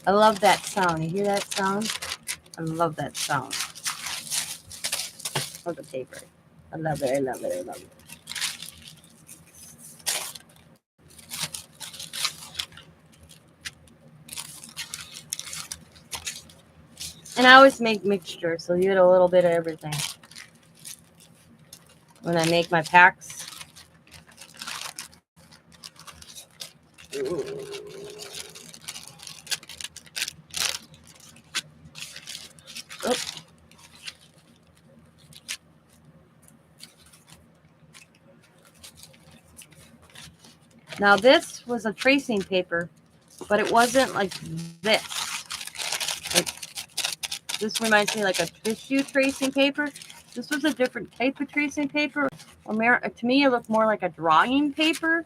I love that sound. You hear that sound? I love that sound. Of the paper. I love it. I love it. I love it. And I always make mixture, so you get a little bit of everything. When I make my packs. Oh. Now this was a tracing paper, but it wasn't like this. Like, this reminds me like a tissue tracing paper. This was a different type of tracing paper. To me, it looked more like a drawing paper.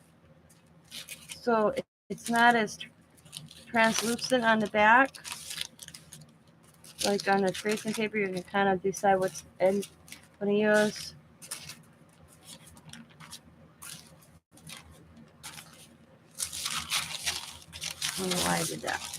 So it's not as translucent on the back. Like on the tracing paper, you can kind of decide what's in what to use. I don't know why I did that.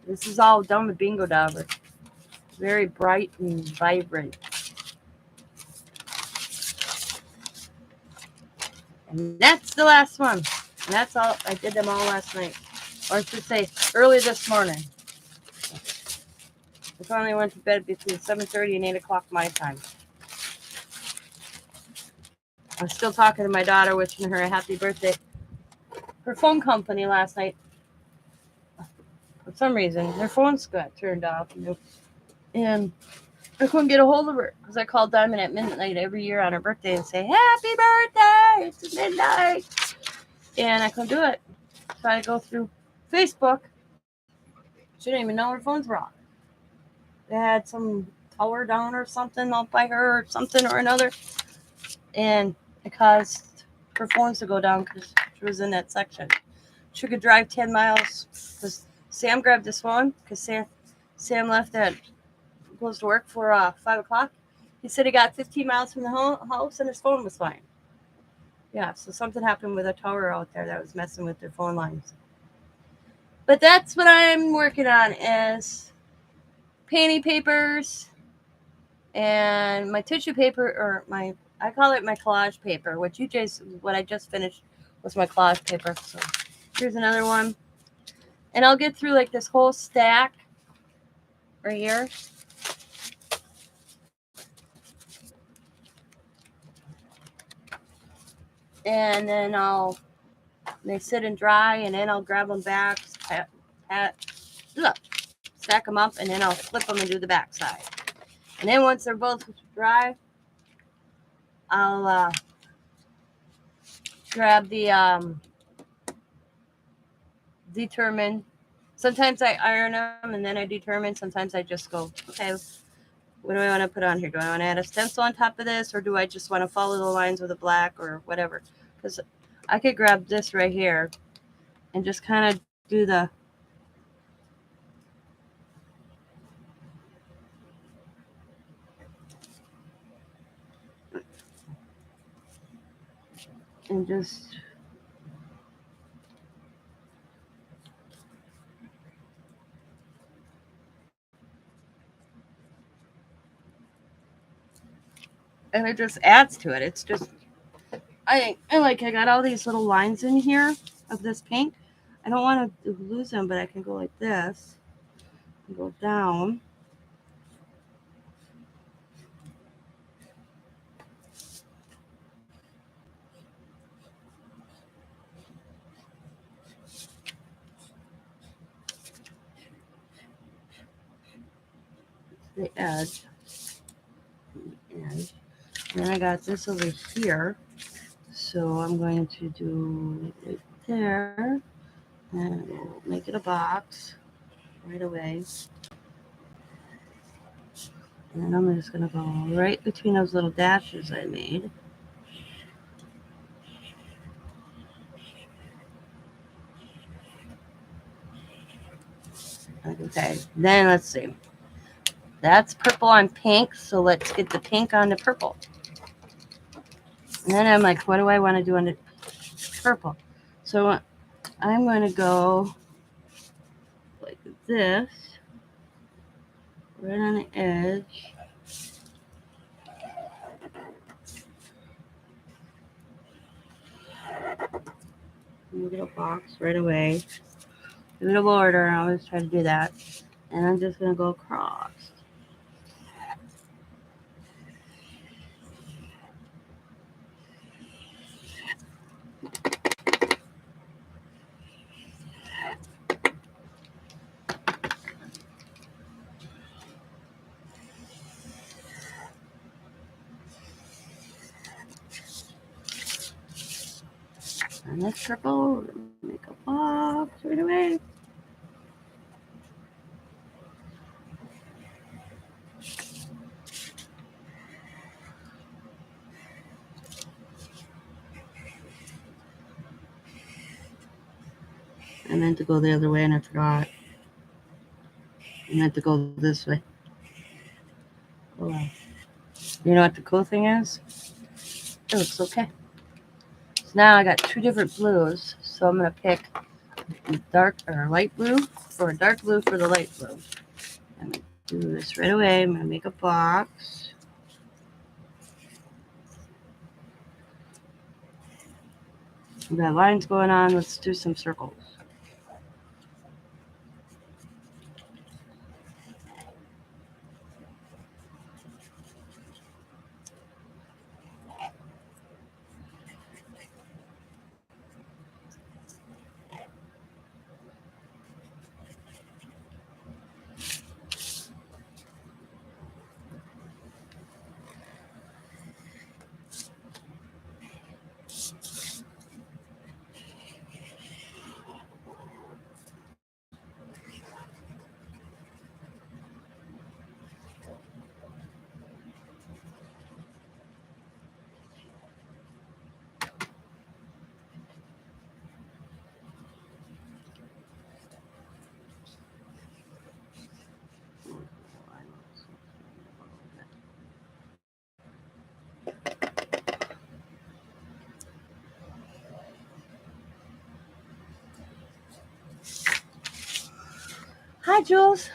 This is all done with bingo dauber. Very bright and vibrant. And that's the last one. And that's all. I did them all last night. Or I should say, early this morning. I finally went to bed between 7:30 and 8 o'clock my time. I was still talking to my daughter, wishing her a happy birthday. Her phone company last night, for some reason, their phones got turned off. And I couldn't get a hold of her because I called Diamond at midnight every year on her birthday and say, happy birthday, it's midnight. And I couldn't do it. So I go through Facebook. She didn't even know her phones were off. They had some tower down or something up by her or something or another. And it caused her phones to go down because she was in that section. She could drive 10 miles because Sam grabbed this phone because Sam left at goes to work for 5 o'clock. He said he got 15 miles from the house and his phone was fine. Yeah, so something happened with a tower out there that was messing with their phone lines. But that's what I'm working on is painting papers and my tissue paper, or I call it my collage paper, what I just finished was my collage paper. So here's another one. And I'll get through like this whole stack right here. And then they sit and dry, and then I'll grab them back, stack them up, and then I'll flip them and do the back side. And then once they're both dry, I'll grab the determine. Sometimes I iron them, and then I determine. Sometimes I just go, okay, what do I want to put on here? Do I want to add a stencil on top of this, or do I just want to follow the lines with a black or whatever? Because I could grab this right here and just kind of do and just and it just adds to it. It's just I got all these little lines in here of this paint. I don't want to lose them, but I can go like this and go down. The edge. And then I got this over here. So I'm going to do it there. And we'll make it a box right away. And then I'm just going to go right between those little dashes I made. Okay, then let's see. That's purple on pink, so let's get the pink on the purple. And then I'm like, what do I want to do on the purple? So I'm going to go like this, right on the edge. Make it a box right away. Give it a border. I always try to do that. And I'm just going to go across. And this purple, make a box right away. I meant to go the other way and I forgot. I meant to go this way. Oh well. You know what the cool thing is? It looks okay. So now I got two different blues. So I'm going to pick dark or light blue or dark blue for the light blue. I'm going to do this right away. I'm going to make a box. We got lines going on. Let's do some circles. Hi, Jules.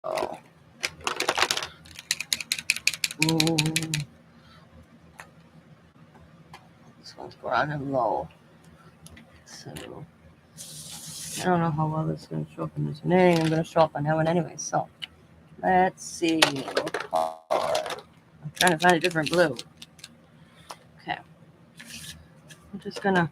Oh. Ooh. This one's broad and low. So I don't know how well this is going to show up in this one. It ain't even going to show up on that one anyway. So let's see. What color? I'm trying to find a different blue. Okay. I'm just going to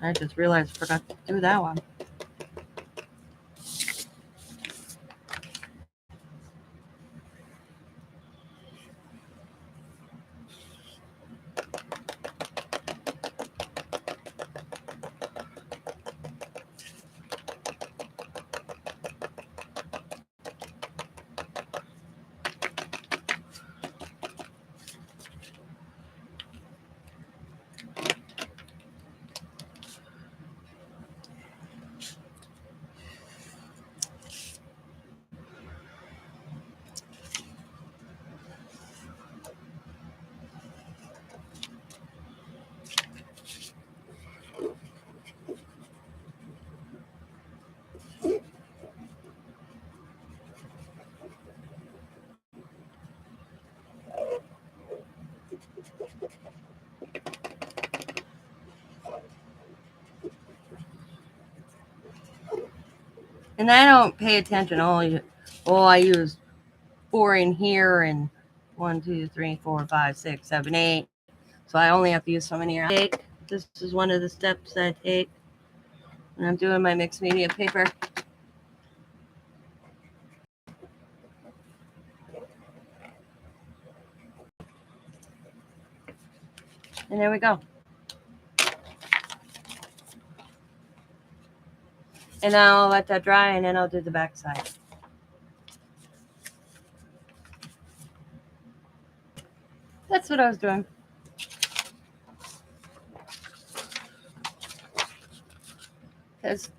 I just realized I forgot to do that one. And I don't pay attention. I use 4 in here and 1, 2, 3, 4, 5, 6, 7, 8. So I only have to use so many. This is one of the steps I take when I'm doing my Mixmedia paper. And there we go. And now I'll let that dry, and then I'll do the back side. That's what I was doing. Because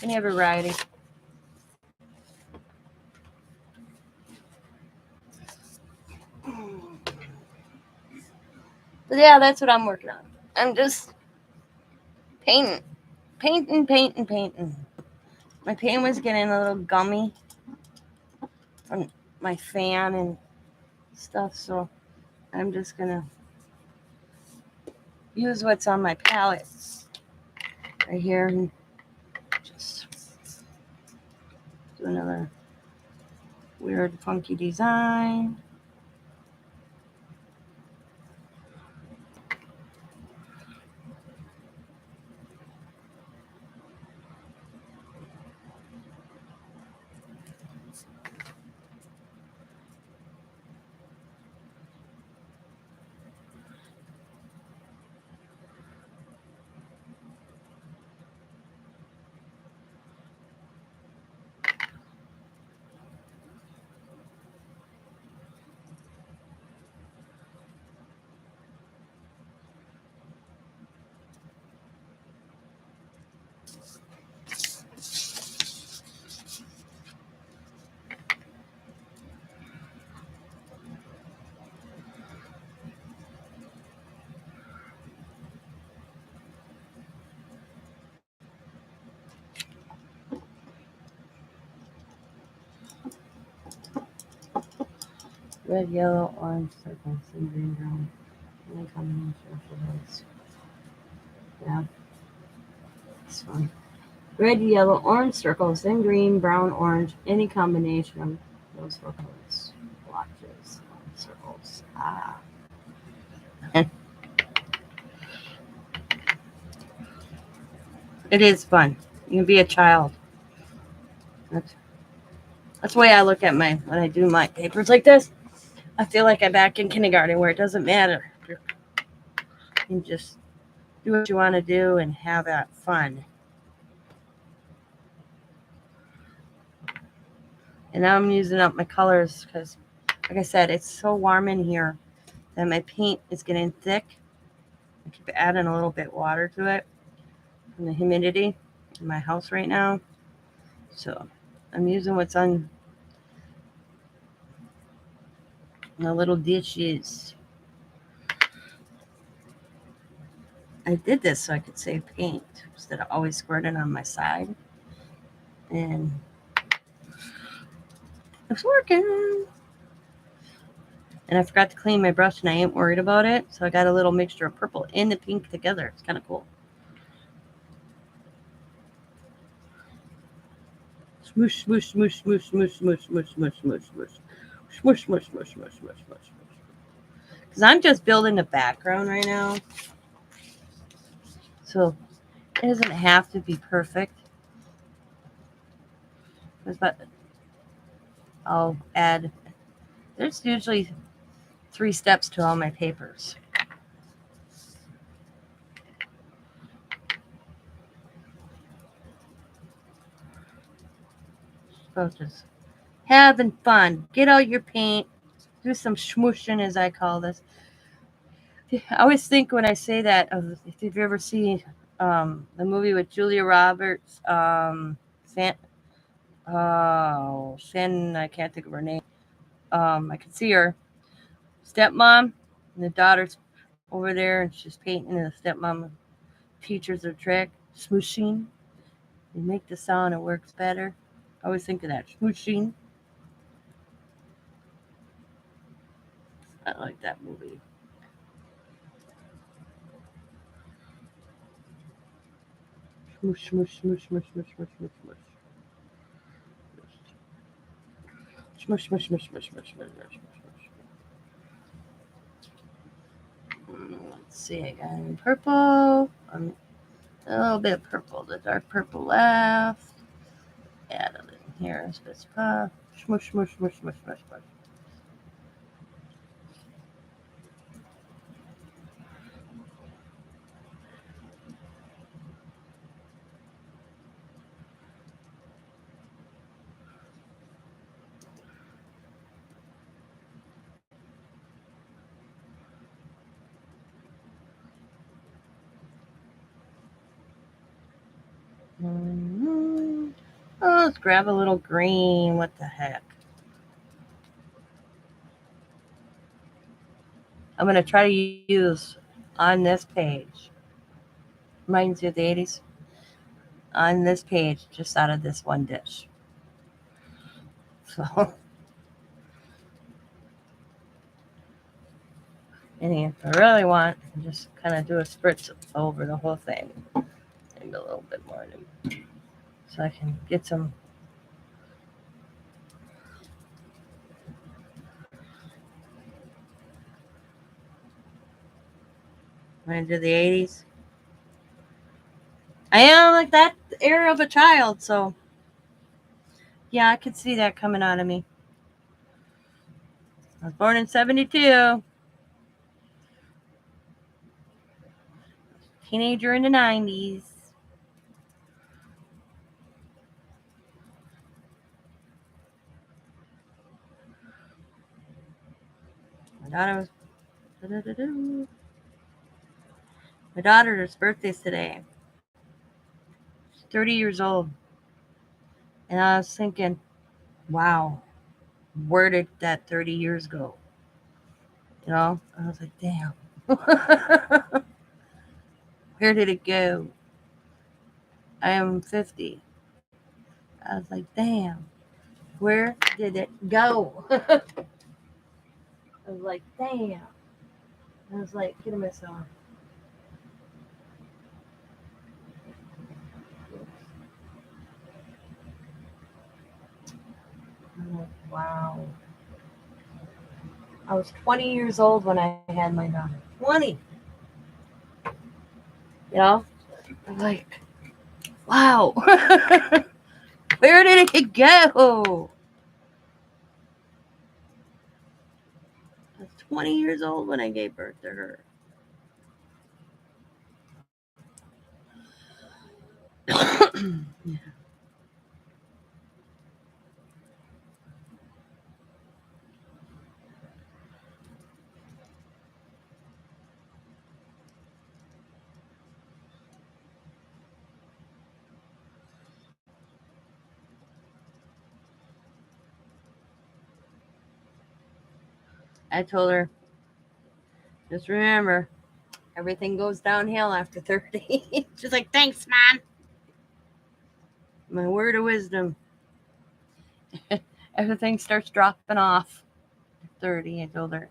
you have a variety. But yeah, that's what I'm working on. I'm just painting. My paint was getting a little gummy from my fan and stuff, so I'm just gonna use what's on my palette right here and just do another weird funky design. Red, yellow, orange, circles, and green, brown. Any combination of those. Yeah, it's fun. Red, yellow, orange circles, then green, brown, orange. Any combination of those four colors. Blotches, circles. Ah. It is fun. You can be a child. That's the way I look at when I do my papers like this. I feel like I'm back in kindergarten where it doesn't matter. You can just do what you want to do and have that fun. And now I'm using up my colors because, like I said, it's so warm in here that my paint is getting thick. I keep adding a little bit water to it from the humidity in my house right now. So I'm using what's on the little dishes. I did this so I could save paint instead of always squirting on my side. And it's working. And I forgot to clean my brush, and I ain't worried about it. So I got a little mixture of purple and the pink together. It's kind of cool. Smoosh, smoosh, smoosh, smoosh, smoosh, smoosh, smoosh, smoosh, smoosh, smoosh. Smush, smush, smush, smush, smush, smush. Because I'm just building the background right now. So it doesn't have to be perfect. But I'll add, there's usually 3 steps to all my papers. So just having fun. Get out your paint. Do some smooshing, as I call this. I always think when I say that, if you've ever seen the movie with Julia Roberts, San, I can't think of her name. I can see her stepmom, and the daughter's over there, and she's painting, and the stepmom teaches her trick, smooshing. You make the sound, it works better. I always think of that, smooshing. I like that movie. Smoosh, smoosh, smoosh, smoosh, smoosh, smoosh, smoosh, smoosh. Smush, smush, smush, smush, smush, smush, smush, smush. Let's see, I got in purple. A little bit of purple, the dark purple left. Add a little here, spitz puff. Smush, smush, smush, smush, smush, smush. let's grab a little green. What the heck? I'm going to try to use on this page. Reminds you of the 80s? On this page, just out of this one dish. So, and if I really want, just kind of do a spritz over the whole thing. Maybe a little bit more. So I can get some. Into the 80s. I am like that era of a child, so yeah, I could see that coming out of me. I was born in 72. Teenager in the 90s. My daughter's birthday's today. She's 30 years old. And I was thinking, wow, where did that 30 years go? You know, I was like, damn. Where did it go? I am 50. I was like, damn, where did it go? I was like, damn. I was like, kidding myself. I'm like, wow. I was 20 years old when I had my daughter. 20. You know? I'm like, wow. Where did it go? I was 20 years old when I gave birth to her. Yeah. I told her, just remember, everything goes downhill after 30. She's like, thanks, Mom. My word of wisdom. Everything starts dropping off. 30, I told her.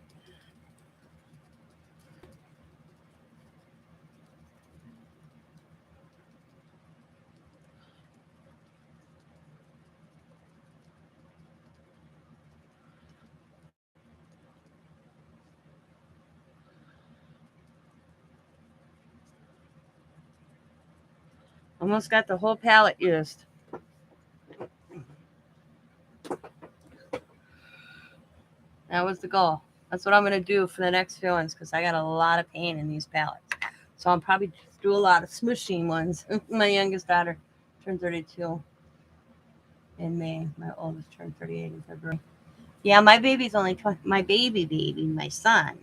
Almost got the whole palette used. That was the goal. That's what I'm going to do for the next few ones because I got a lot of paint in these palettes. So I'll probably just do a lot of smushing ones. My youngest daughter turned 32 in May. My oldest turned 38 in February. Yeah, my baby's only 20. My baby, my son.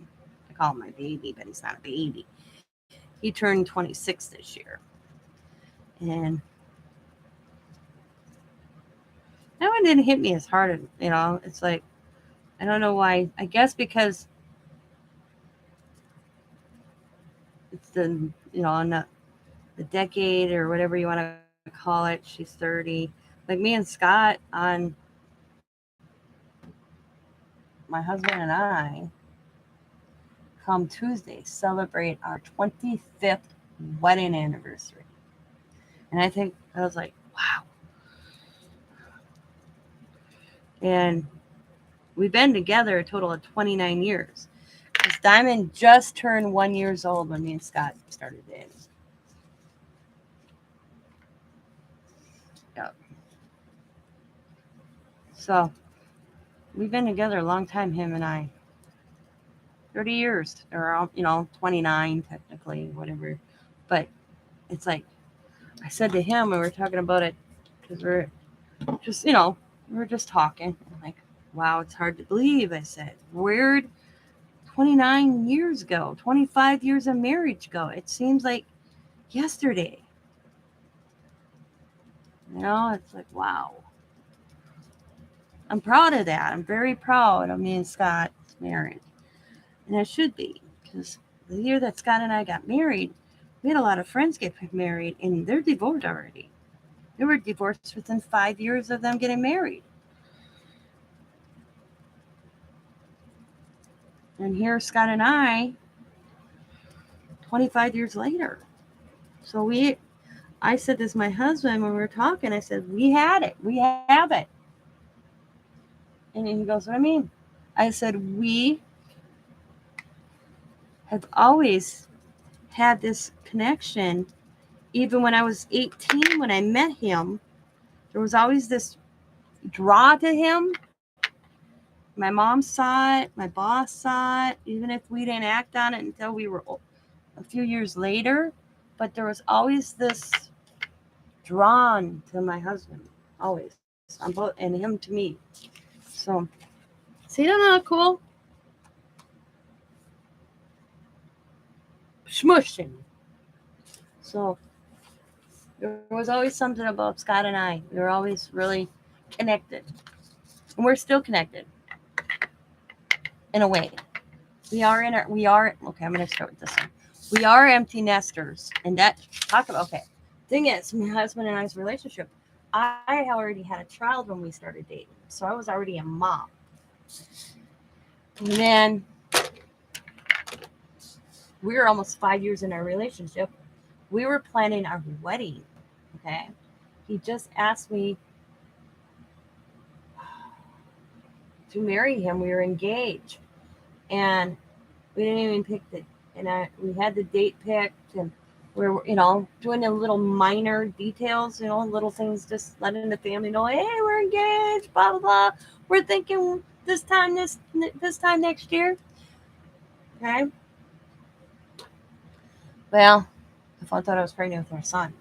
I call him my baby, but he's not a baby. He turned 26 this year. And that one didn't hit me as hard. You know, it's like, I don't know why. I guess because it's the, not the decade or whatever you want to call it. She's 30. Like me and Scott on my husband and I come Tuesday celebrate our 25th wedding anniversary. And I think I was like, wow. And we've been together a total of 29 years. Because Diamond just turned 1 year old when me and Scott started dating. Yeah. So we've been together a long time, him and I. 30 years, or 29 technically, whatever. But it's like I said to him when we were talking about it, because we're just, we're just talking. I'm like, wow, it's hard to believe. I said, weird. 29 years ago, 25 years of marriage ago. It seems like yesterday. It's like, wow. I'm proud of that. I'm very proud of me and Scott's marriage. And I should be, because the year that Scott and I got married, we had a lot of friends get married, and they're divorced already. They were divorced within 5 years of them getting married. And here Scott and I, 25 years later. So I said this to my husband when we were talking. I said, we had it. We have it. And he goes, what do you mean? I said, we have always had this connection. Even when I was 18, when I met him, there was always this draw to him. My mom saw it. My boss saw it. Even if we didn't act on it until we were a few years later. But there was always this drawn to my husband. Always. On both, and him to me. So, see that not cool? Smushing. So, there was always something about Scott and I. We were always really connected. And we're still connected. In a way. We are, okay, I'm going to start with this one. We are empty nesters. And that, okay. Thing is, my husband and I's relationship, I already had a child when we started dating. So I was already a mom. And then we were almost 5 years in our relationship. We were planning our wedding. Okay. He just asked me to marry him. We were engaged. And we didn't even pick we had the date picked, and we were, doing the little minor details, little things, just letting the family know, hey, we're engaged, blah, blah, blah. We're thinking this time next year. Okay. Well, I thought I was pregnant with our son.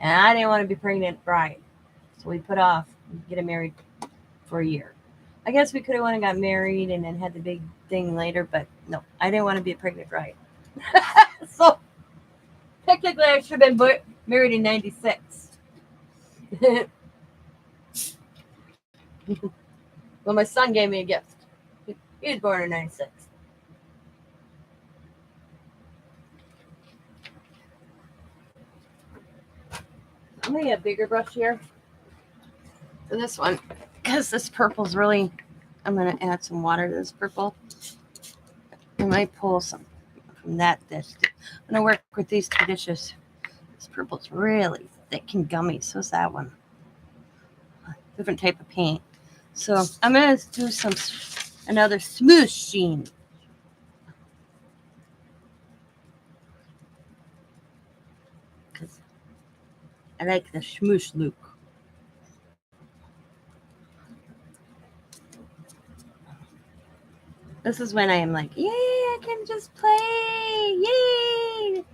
And I didn't want to be pregnant bride. So we put off getting married for a year. I guess we could have went and got married and then had the big thing later, but no, I didn't want to be a pregnant bride. So technically I should have been married in 96. Well, my son gave me a gift. He was born in 96. I'm going to get a bigger brush here for this one, because this purple's really, I'm going to add some water to this purple. I might pull some from that dish. I'm going to work with these two dishes. This purple's really thick and gummy. So is that one. Different type of paint. So I'm going to do another smooshing. Because I like the smoosh look. This is when I am like, yay, I can just play. Yay.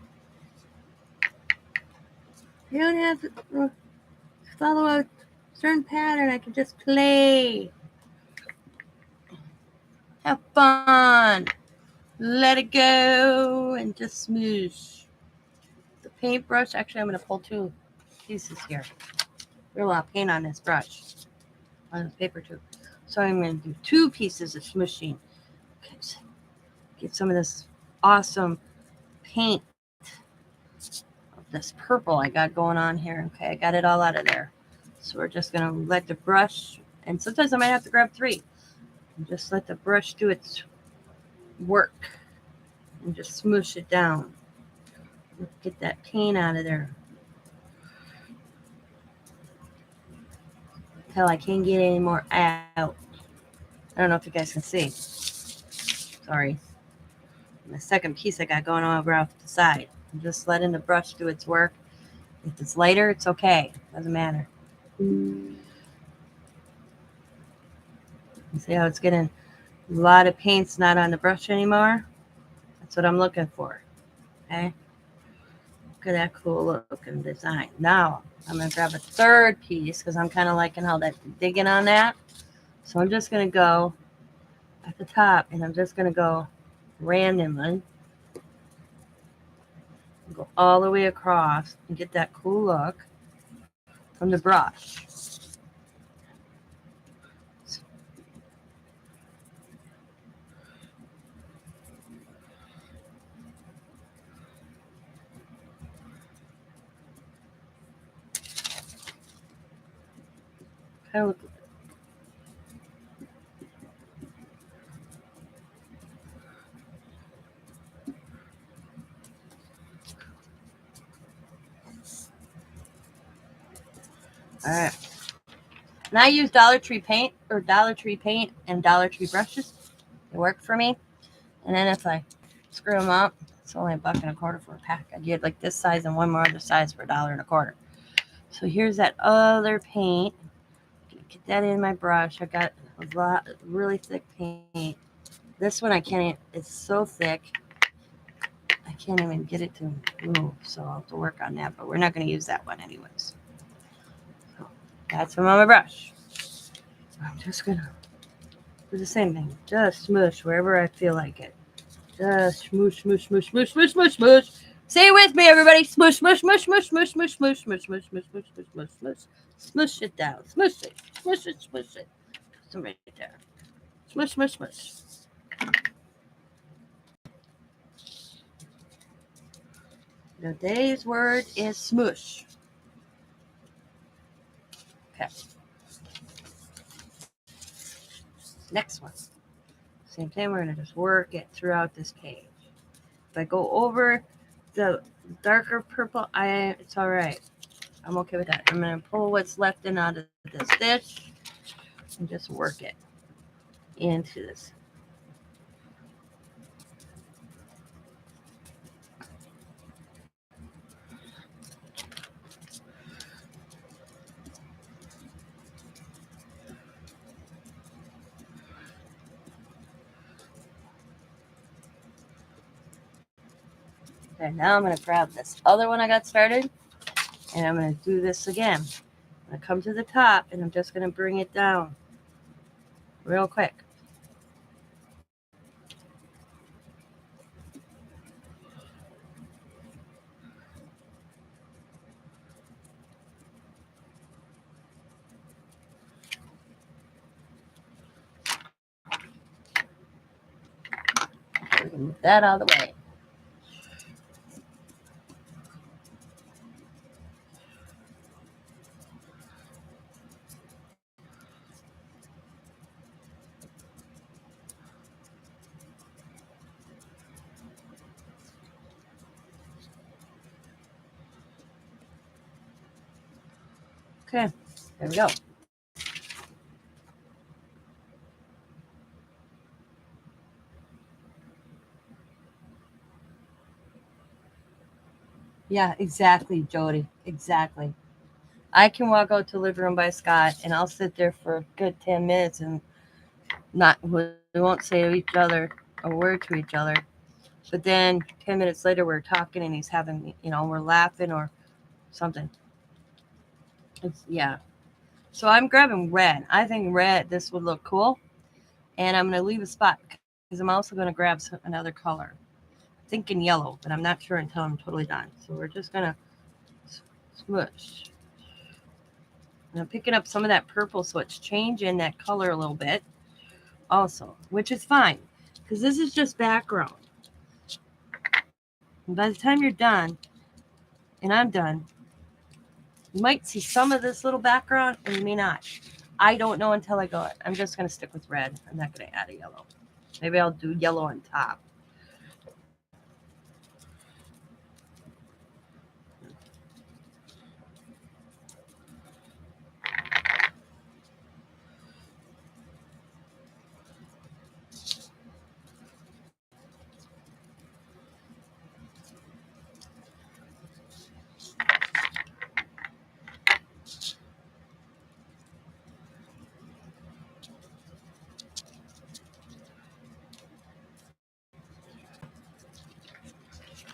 You don't have to follow a certain pattern. I can just play. Have fun. Let it go and just smoosh. The paintbrush, actually, I'm going to pull two pieces here. There's a lot of paint on this brush, on this paper too. So I'm going to do 2 pieces of smooshing. Okay, so get some of this awesome paint of this purple I got going on here. Okay, I got it all out of there. So we're just going to let the brush, and sometimes I might have to grab 3, and just let the brush do its work and just smoosh it down. Get that paint out of there until I can't get any more out. I don't know if you guys can see. Sorry. And the second piece I got going on over off the side. I'm just letting the brush do its work. If it's lighter, it's okay. Doesn't matter. You see how it's getting a lot of paint's not on the brush anymore? That's what I'm looking for. Okay? Look at that cool looking design. Now, I'm going to grab a 3rd piece because I'm kind of liking how that's digging on that. So I'm just going to go at the top, and I'm just going to go randomly. Go all the way across and get that cool look from the brush. Kind of look. All right. And I use Dollar Tree paint and Dollar Tree brushes. They work for me. And then if I screw them up, it's only $1.25 for a pack. I get like this size and one more other size for $1.25. So here's that other paint. Get that in my brush. I got a lot really thick paint. This one I can't even, it's so thick. I can't even get it to move. So I'll have to work on that. But we're not going to use that one anyways. So that's from on my brush. I'm just going to do the same thing. Just smush wherever I feel like it. Just smush, smush, smush, smush, smush, smush, smush. Say it with me, everybody. Smush, smush, smush, smush, smush, smush, smush, smush, smush, smush, smush, smush, smush, smush. Smush it down. Smush it. Smush it, smush it. So right there. Smush, smush, smush. Today's word is smush. Okay. Next one. Same thing. We're going to just work it throughout this page. If I go over the darker purple, it's all right. I'm okay with that. I'm going to pull what's left in out of this stitch and just work it into this. Okay, now I'm going to grab this other one I got started, and I'm going to do this again. I'm going to come to the top, and I'm just going to bring it down real quick. We can move that out of the way. Okay, there we go. Yeah, exactly, Jody. Exactly. I can walk out to the living room by Scott, and I'll sit there for a good 10 minutes and we won't say to each other a word to each other. But then 10 minutes later, we're talking and he's having, we're laughing or something. Yeah. So I'm grabbing red. I think red, this would look cool. And I'm going to leave a spot because I'm also going to grab another color. I'm thinking yellow, but I'm not sure until I'm totally done. So we're just going to smush. And I'm picking up some of that purple, so it's changing that color a little bit also, which is fine because this is just background. And by the time you're done, and I'm done, you might see some of this little background and you may not. I don't know until I go. I'm just going to stick with red. I'm not going to add a yellow. Maybe I'll do yellow on top.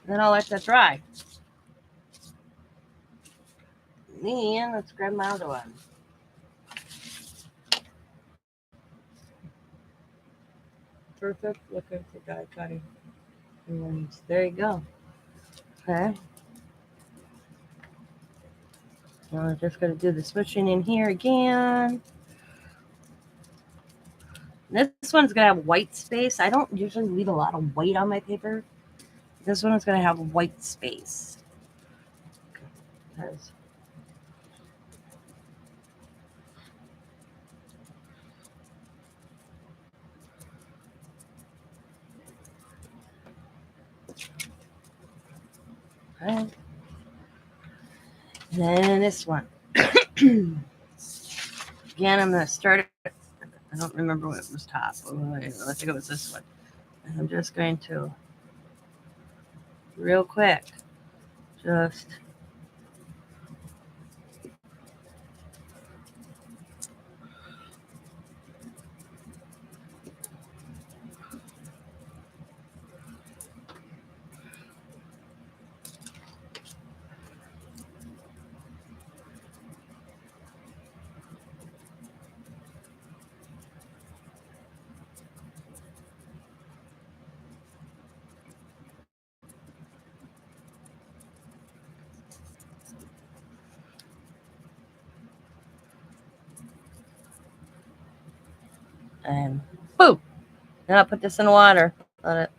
Then I'll let that dry. Then let's grab my other one. Perfect. Look at the dry cutting. And there you go. Okay. Now I'm just going to do the switching in here again. This one's going to have white space. I don't usually leave a lot of white on my paper. This one is going to have white space. Okay. And then this one. Again, I'm going to start it. I don't remember what was top. I think it was this one. And I'm just going to, real quick, just and boom. Then I'll put this in the water. Let it.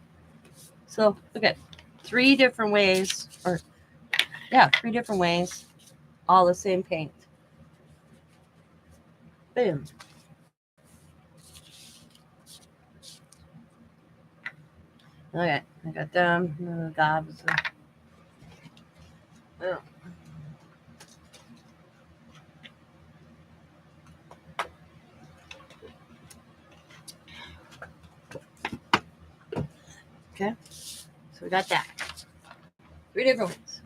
So okay, 3 different ways, or yeah, 3 different ways, all the same paint. Boom. Okay, I got them. Gobs. Oh. Okay, so we got that. 3 different ones.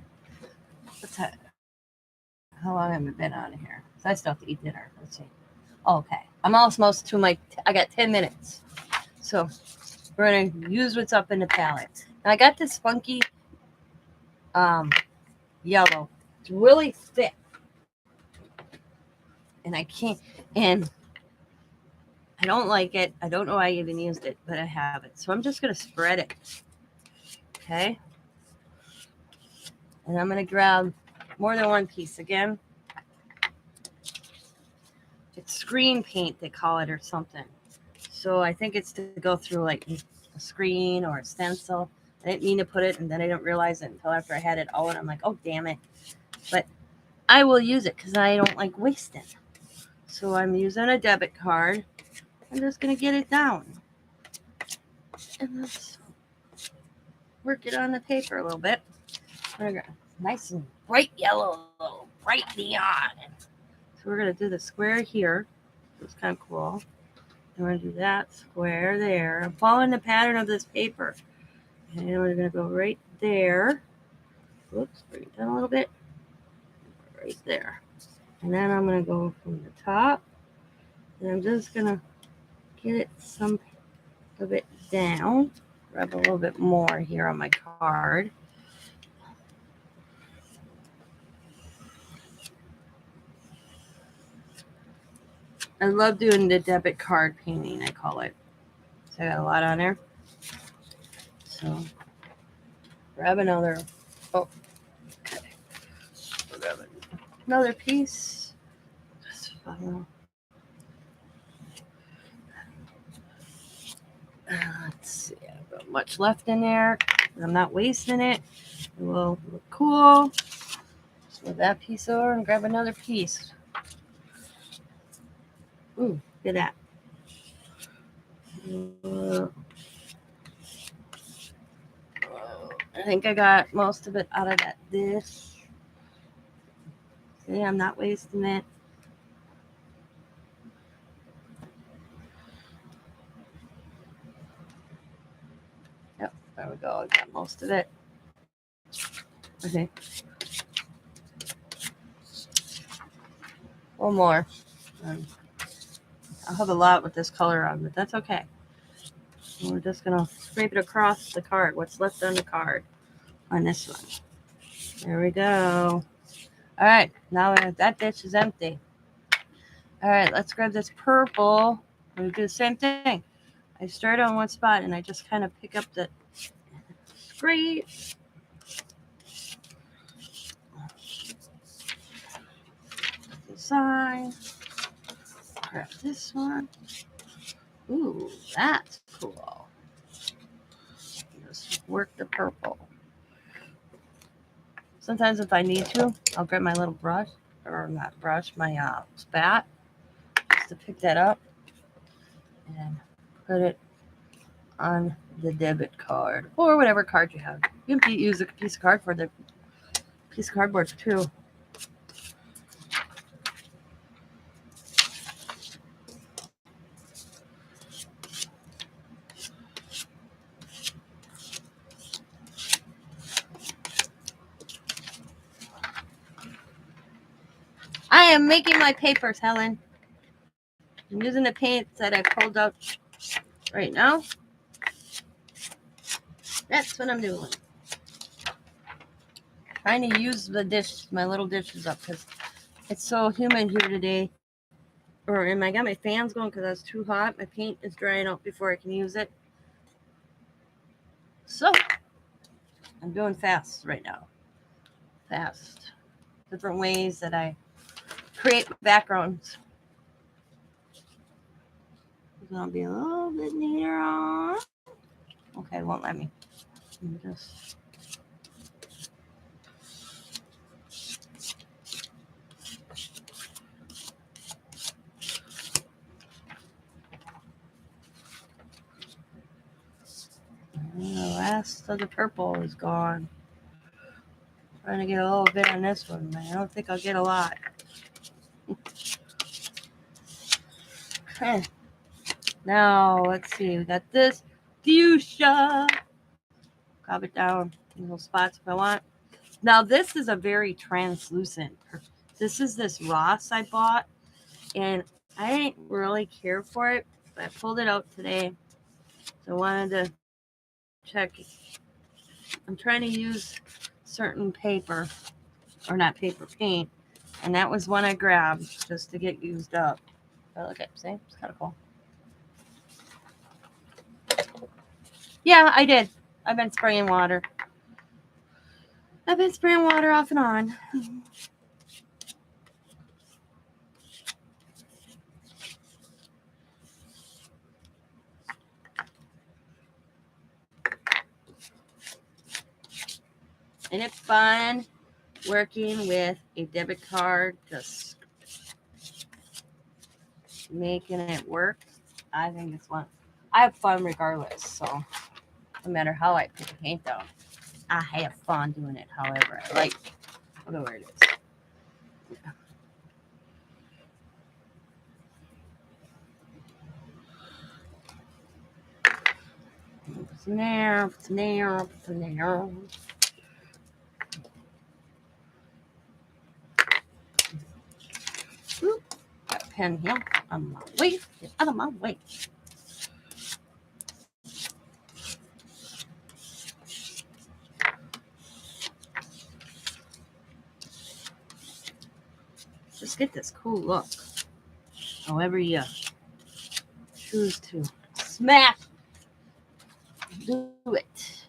How long have I been on here? So I still have to eat dinner. Let's see. Okay, I'm almost to my. I got 10 minutes. So we're gonna use what's up in the palette. Now I got this funky yellow. It's really thick, and I can't. And I don't like it. I don't know why I even used it, but I have it. So I'm just gonna spread it. Okay. And I'm gonna grab more than one piece again. It's screen paint, they call it, or something. So I think it's to go through like a screen or a stencil. I didn't mean to put it, and then I didn't realize it until after I had it all, and I'm like, oh, damn it. But I will use it because I don't like wasting. So I'm using a debit card. I'm just going to get it down. And let's work it on the paper a little bit. Nice and bright yellow, bright neon. So we're going to do the square here. It's kind of cool. And we're going to do that square there. I'm following the pattern of this paper. And we're going to go right there. Whoops, bring it down a little bit. Right there. And then I'm going to go from the top. And I'm just going to get it some of it down. Rub a little bit more here on my card. I love doing the debit card painting, I call it. So I got a lot on there. So grab another. Oh, okay. Grab another piece. Just follow. Let's see. I've got much left in there. I'm not wasting it. It will look cool. Just move that piece over and grab another piece. Ooh, look at that. I think I got most of it out of that dish. See, I'm not wasting it. Yep, there we go. I got most of it. Okay. One more. I'll have a lot with this color on, but that's okay. And we're just going to scrape it across the card. What's left on the card on this one. There we go. All right. Now that dish is empty. All right. Let's grab this purple. I'm going to do the same thing. I start on one spot and I just kind of pick up the scrape. Side. Grab this one. Ooh, that's cool. Just work the purple. Sometimes if I need to, I'll grab my little brush, or not brush, my spat, just to pick that up and put it on the debit card or whatever card you have. You can use a piece of card for the piece of cardboard too. I am making my papers, Helen. I'm using the paints that I pulled out right now. That's what I'm doing. Trying to use the dish, my little dishes up because it's so humid here today. And I got my fans going because it's too hot. My paint is drying out before I can use it. So I'm doing fast right now. Fast. Different ways that I create backgrounds. It's gonna be a little bit neater on. Okay, it won't let me. Just the last of the purple is gone. Trying to get a little bit on this one, but I don't think I'll get a lot. Okay. Now let's see. We got this fuchsia. Drop it down in little spots if I want. Now this is a very translucent. This is this Ross I bought, and I didn't really care for it, but I pulled it out today. So I wanted to check. I'm trying to use certain paper, or not paper, paint, and that was one I grabbed just to get used up. But look at, see, it's kind of cool. Yeah, I did. I've been spraying water. I've been spraying water off and on. Isn't it fun working with a debit card, just making it work? I think it's fun. I have fun regardless, so no matter how I put the paint down, I have fun doing it however I like. Look at where it is. Put some there, put some there, put some there. Oop, got a pen here on my way. Get out of my way. Just get this cool look. However you choose to smash, do it.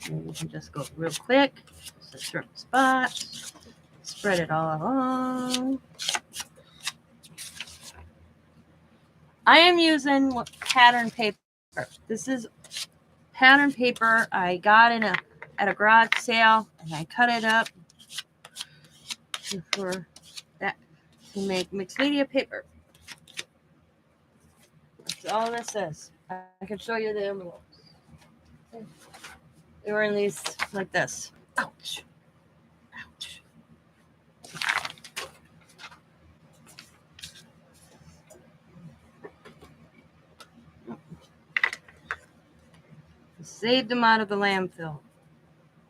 And you can just go real quick. Just a certain spot. Spread it all along. I am using pattern paper. This is pattern paper I got at a garage sale, and I cut it up for that to make Mixmedia paper. That's all this is. I can show you the envelopes. They were in these like this. Ouch. Ouch. Saved them out of the landfill.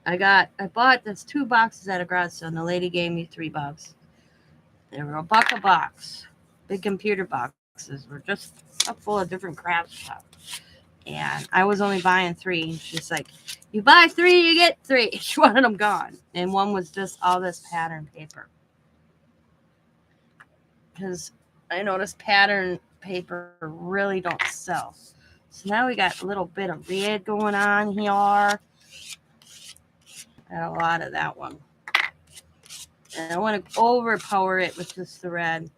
I bought this 2 boxes at a garage sale, and the lady gave me $3. They were $1 a box. Big computer boxes were just up full of different crap stuff. And I was only buying 3. She's like, you buy 3, you get 3. She wanted them gone. And one was just all this pattern paper. Because I noticed pattern paper really don't sell. So now we got a little bit of red going on here. Got a lot of that one. And I want to overpower it with just the red.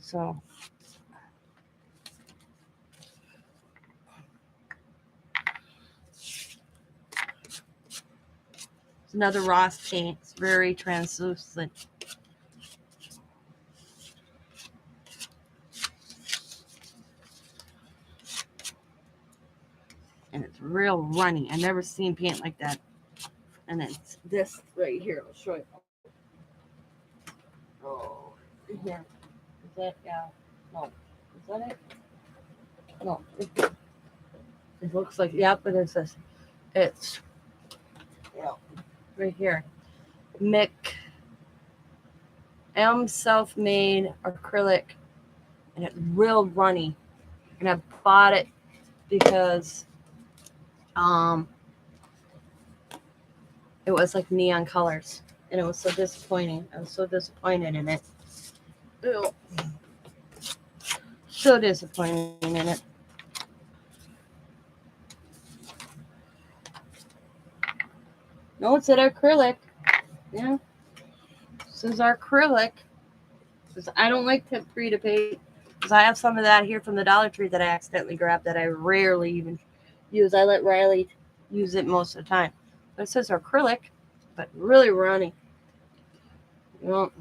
So it's another Ross paint. It's very translucent. and it's real runny. I've never seen paint like that. And it's this right here. I'll show you. Oh, here. Is that, yeah. No. Is that it? No. It looks like, yep, it is this. It's, right here. Self-made acrylic, and it's real runny. And I bought it because it was like neon colors, and it was so disappointing. I was so disappointed in it. Ew. So disappointed in it. No, it's an acrylic. Yeah. This is our acrylic. I don't like free to paint because I have some of that here from the Dollar Tree that I accidentally grabbed that I rarely even use. I let Riley use it most of the time. But it says acrylic, but really runny. You know,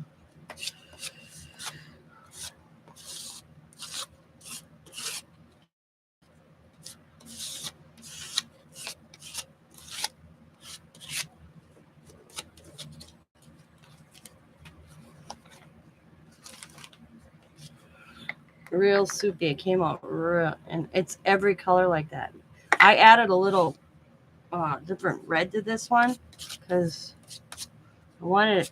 real soupy. It came out real, and it's every color like that. I added a little different red to this one because I wanted it.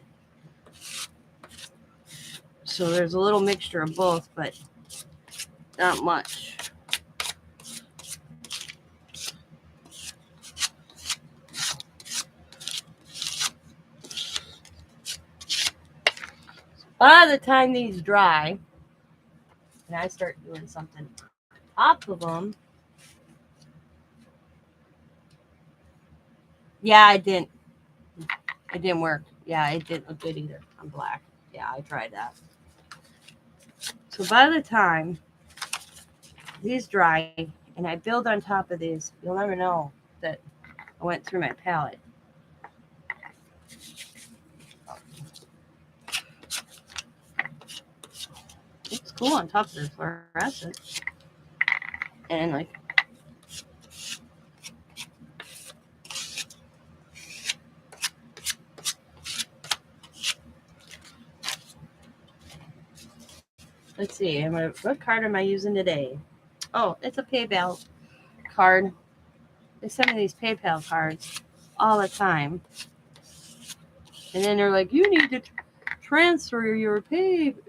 So there's a little mixture of both, but not much. By the time these dry, and I start doing something top of them, yeah, it didn't work. Yeah, it didn't look good either on black. Yeah, I tried that. So by the time these dry and I build on top of these, you'll never know that I went through my palette. It's cool on top of the fluorescent. And like, let's see, what card am I using today? Oh, it's a PayPal card. They send me these PayPal cards all the time. And then they're like, you need to transfer your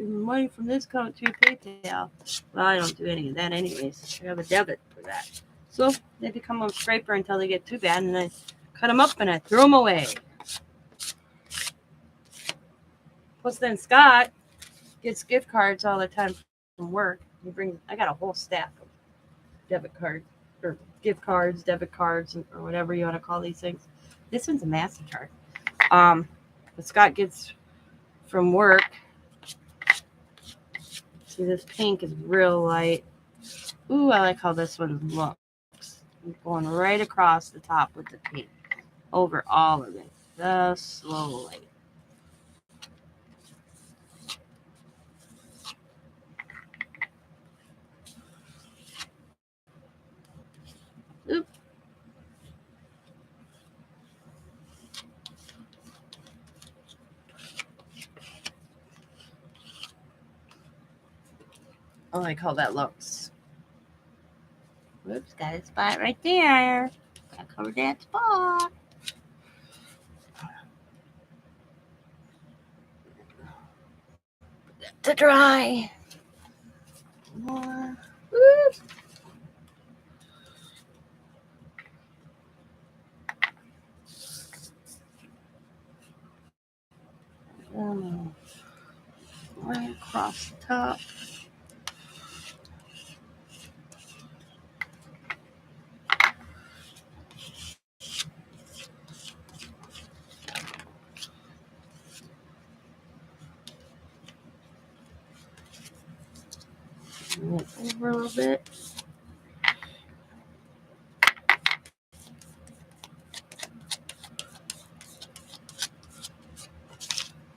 money from this account to your PayPal. Well, I don't do any of that anyways. I have a debit for that. So they become a scraper until they get too bad, and I cut them up and I throw them away. Plus then Scott gets gift cards all the time from work. I got a whole stack of debit cards, or gift cards, debit cards, or whatever you want to call these things. This one's a MasterCard. But Scott gets from work. See, this pink is real light. Ooh, I like how this one looks. I'm going right across the top with the pink over all of it, just slowly. Oop. I like how that looks. Whoops, got a spot right there. Gotta cover that spot. Put that to dry. More. Whoops. Right across the top. Over a little bit.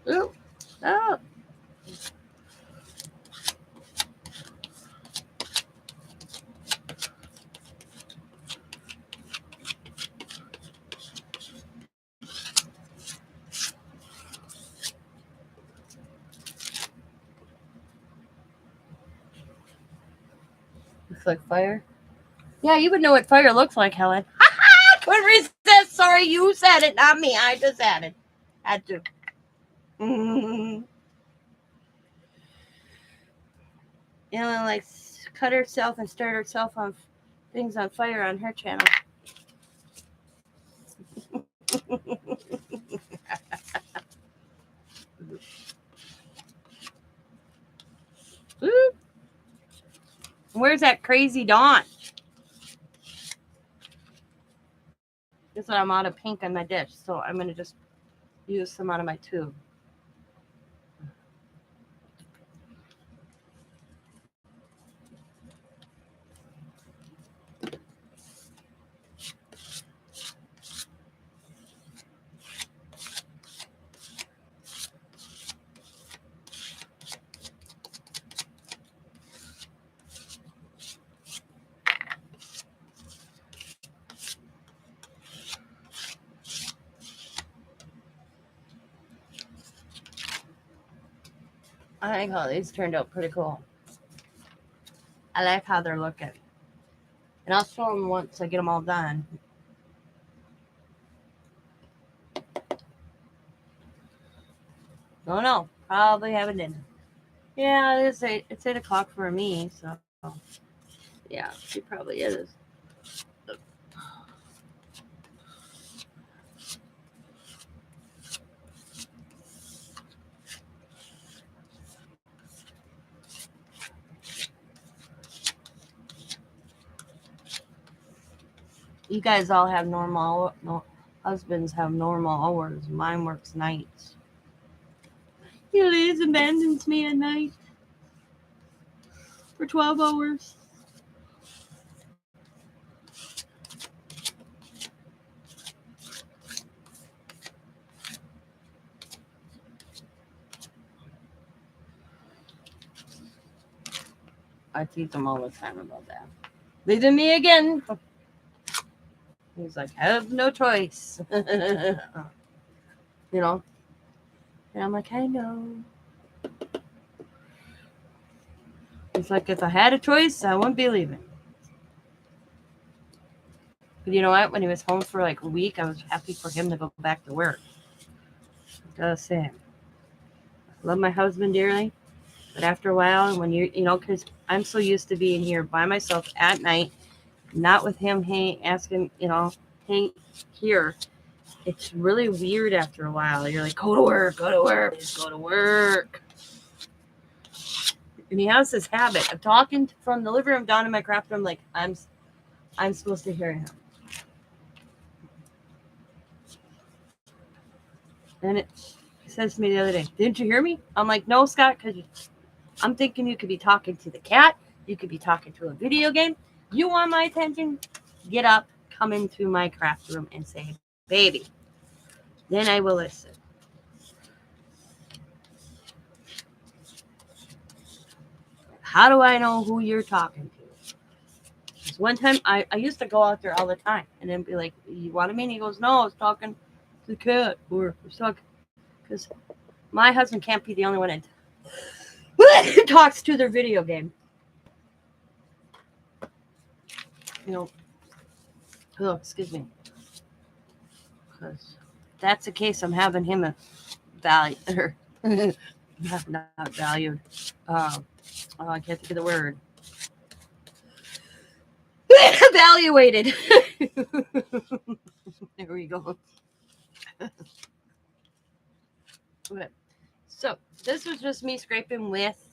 Oop. Oh. like fire. Yeah, you would know what fire looks like, Helen. Couldn't resist. Sorry, you said it, not me. I just added. Had to. Ellen likes cut herself and start herself on things on fire on her channel. Where's that crazy Dawn? Guess what? I'm out of pink on my dish, so I'm gonna just use some out of my tube. I think all these turned out pretty cool. I like how they're looking. And I'll show them once I get them all done. No, probably having dinner. Yeah, it's 8 o'clock for me, so yeah, she probably is. You guys all have husbands have normal hours. Mine works nights. He leaves and abandons me at night for 12 hours. I teach him all the time about that. Leaving me again. He's like, I have no choice. You know? And I'm like, I know. He's like, if I had a choice, I wouldn't be leaving. But you know what? When he was home for like a week, I was happy for him to go back to work. I gotta say, I love my husband dearly. But after a while, when because I'm so used to being here by myself at night, not with him, hey, asking, hey, here. It's really weird after a while. You're like, go to work, just go to work. And he has this habit of talking from the living room down in my craft room like I'm supposed to hear him. And he says to me the other day, didn't you hear me? I'm like, no, Scott, because I'm thinking you could be talking to the cat. You could be talking to a video game. You want my attention? Get up, come into my craft room and say, baby. Then I will listen. How do I know who you're talking to? Because one time I used to go out there all the time and then be like, you want me? And he goes, no, I was talking to the cat. Or I was talking. Because my husband can't be the only one that talks to their video game. Oh, excuse me. Because if that's the case, I'm having him a value, or not valued. I can't think of the word. Evaluated. There we go. Okay. So this was just me scraping with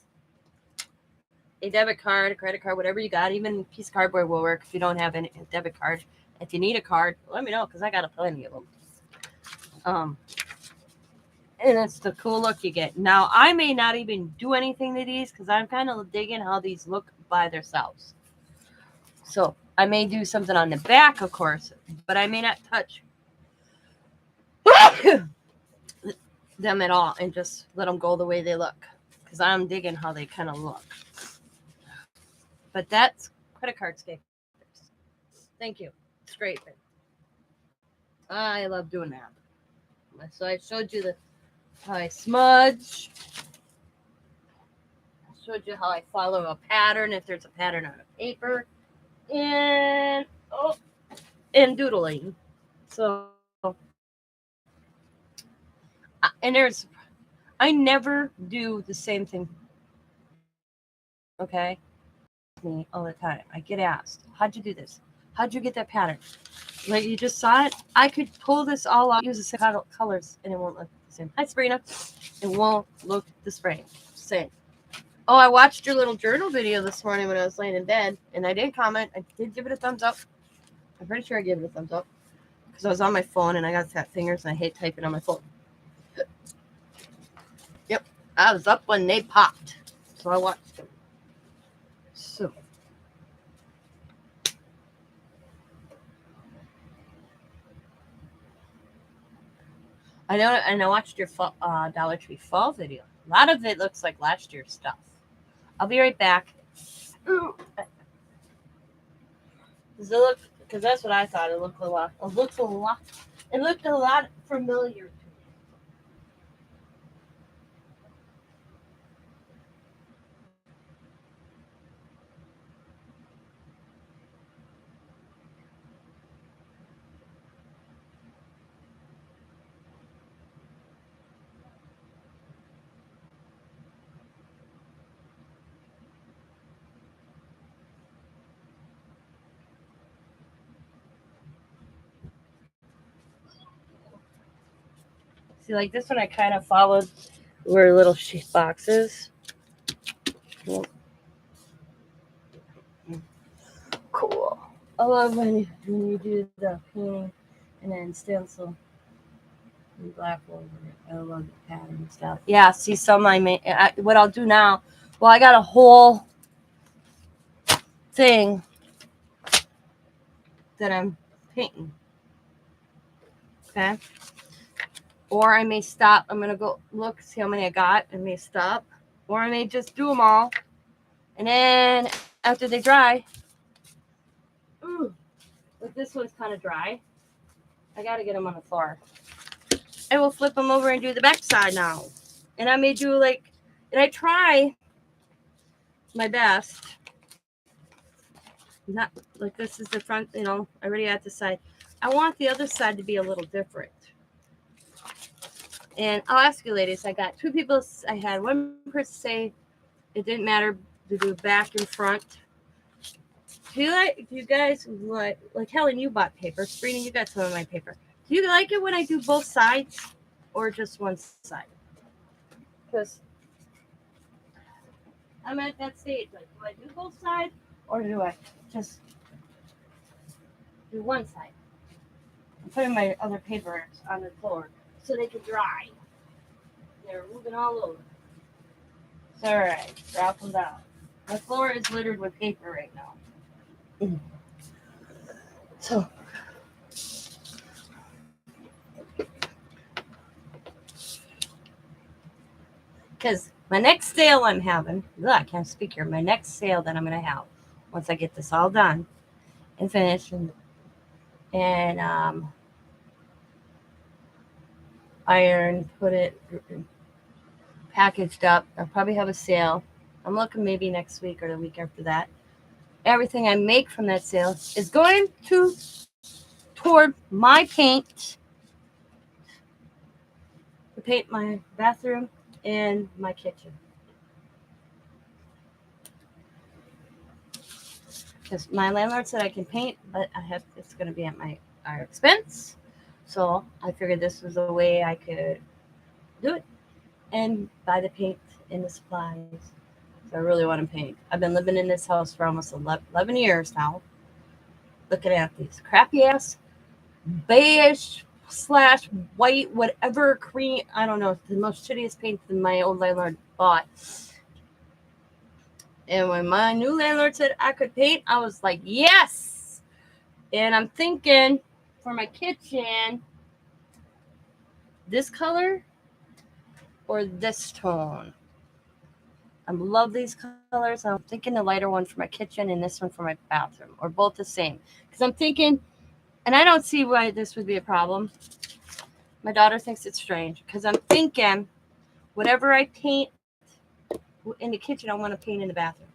a debit card, a credit card, whatever you got. Even a piece of cardboard will work if you don't have a debit card. If you need a card, let me know because I got a plenty of them. And it's the cool look you get. Now, I may not even do anything to these because I'm kind of digging how these look by themselves. So I may do something on the back, of course, but I may not touch them at all and just let them go the way they look because I'm digging how they kind of look. But that's credit card scrapers. Thank you. Scraping. I love doing that. So I showed you how I smudge. showed you how I follow a pattern if there's a pattern on a paper, and and doodling. So, I never do the same thing. Okay, me all the time. I get asked, "How'd you do this? How'd you get that pattern? Like you just saw it? I could pull this all out, use the same colors, and it won't look the same." Hi, Sabrina. It won't look the same. Oh, I watched your little journal video this morning when I was laying in bed, and I didn't comment. I did give it a thumbs up. I'm pretty sure I gave it a thumbs up because I was on my phone and I got fat fingers and I hate typing on my phone. Yep, I was up when they popped, so I watched them. So. I know, and I watched your Dollar Tree fall video. A lot of it looks like last year's stuff. I'll be right back. Does it look? Because that's what I thought. It looked a lot. It looked a lot familiar. See, like this one, I kind of followed where little sheet boxes. Cool. I love when you do the painting and then stencil and black over it. I love the pattern stuff. Yeah. See, some what I'll do now. Well, I got a whole thing that I'm painting. Okay. Or I may stop. I'm gonna go look, see how many I got. I may stop, or I may just do them all, and then after they dry, but this one's kind of dry. I gotta get them on the floor. I will flip them over and do the back side now, and I may do and I try my best. Not like this is the front, already at the side. I want the other side to be a little different. And I'll ask you ladies, I got two people. I had one person say it didn't matter to do back and front. Do you guys like Helen, you bought paper. Sabrina, you got some of my paper. Do you like it when I do both sides or just one side? Because I'm at that stage. Like, do I do both sides or do I just do one side? I'm putting my other paper on the floor so they can dry. They're moving all over. It's all right. Drop them down. My floor is littered with paper right now. So, because my next sale I'm having, I can't speak here. My next sale that I'm going to have, once I get this all done and finished and ironed, put it packaged up, I'll probably have a sale. I'm looking maybe next week or the week after that. Everything I make from that sale is going toward my paint. To paint my bathroom and my kitchen. Because my landlord said I can paint, but it's going to be at our expense. So I figured this was a way I could do it and buy the paint and the supplies. So I really want to paint. I've been living in this house for almost 11 years now. Looking at these crappy ass beige / white, whatever cream. I don't know. The most shittiest paint that my old landlord bought. And when my new landlord said I could paint, I was like, yes. And I'm thinking for my kitchen, this color or this tone. I love these colors. I'm thinking the lighter one for my kitchen and this one for my bathroom, or both the same. Because I'm thinking, and I don't see why this would be a problem. My daughter thinks it's strange because I'm thinking whatever I paint in the kitchen, I want to paint in the bathroom.